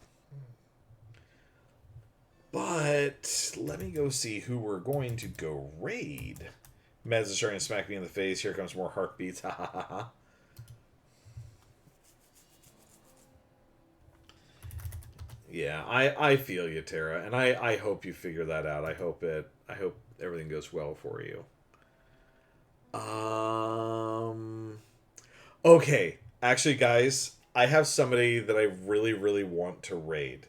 But let me go see who we're going to go raid. Mez is starting to smack me in the face. Here comes more heartbeats. Ha ha ha ha. Yeah, I feel you, Tara, and I hope you figure that out. I hope everything goes well for you. Okay, actually, guys, I have somebody that I really really want to raid.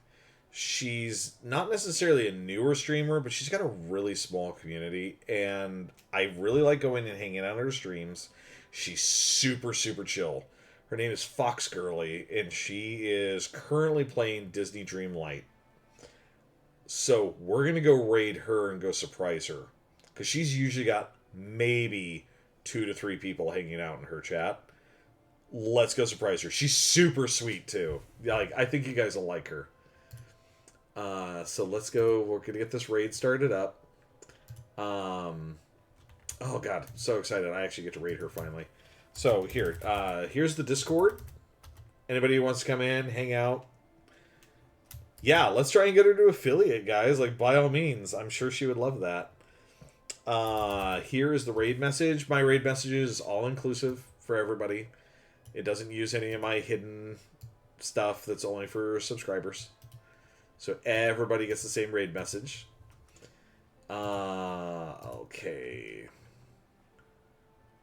She's not necessarily a newer streamer, but she's got a really small community, and I really like going and hanging out on her streams. She's super super chill. Her name is Fox Girly, and she is currently playing Disney Dreamlight. So we're gonna go raid her and go surprise her, because she's usually got maybe 2 to 3 people hanging out in her chat. Let's go surprise her. She's super sweet too. Like, I think you guys will like her. So let's go. We're gonna get this raid started up. Oh god, I'm so excited! I actually get to raid her finally. So here's the Discord. Anybody who wants to come in, hang out. Yeah, let's try and get her to affiliate, guys. Like, by all means, I'm sure she would love that. Here is the raid message. My raid message is all inclusive for everybody. It doesn't use any of my hidden stuff that's only for subscribers. So everybody gets the same raid message. Okay.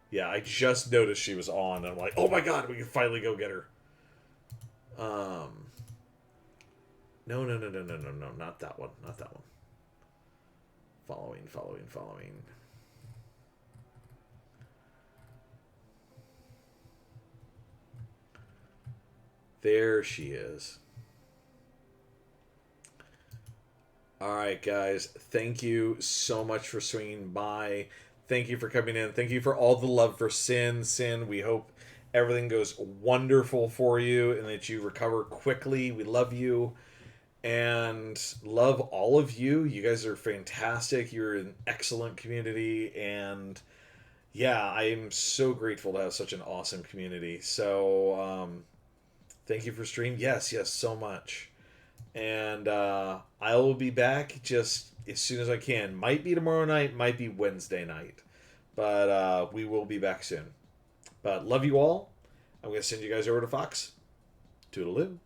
Yeah, I just noticed she was on. And I'm like, oh my god, we can finally go get her. No, not that one. Not that one. Following. There she is. Alright, guys. Thank you so much for swinging by. Thank you for coming in. Thank you for all the love for Sin. Sin, we hope everything goes wonderful for you and that you recover quickly. We love you and love all of you. You guys are fantastic. You're an excellent community, and yeah, I'm so grateful to have such an awesome community. So, thank you for streaming. Yes, so much. And I will be back just as soon as I can. Might be tomorrow night, might be Wednesday night. But we will be back soon. But love you all. I'm going to send you guys over to Fox. Toodaloo.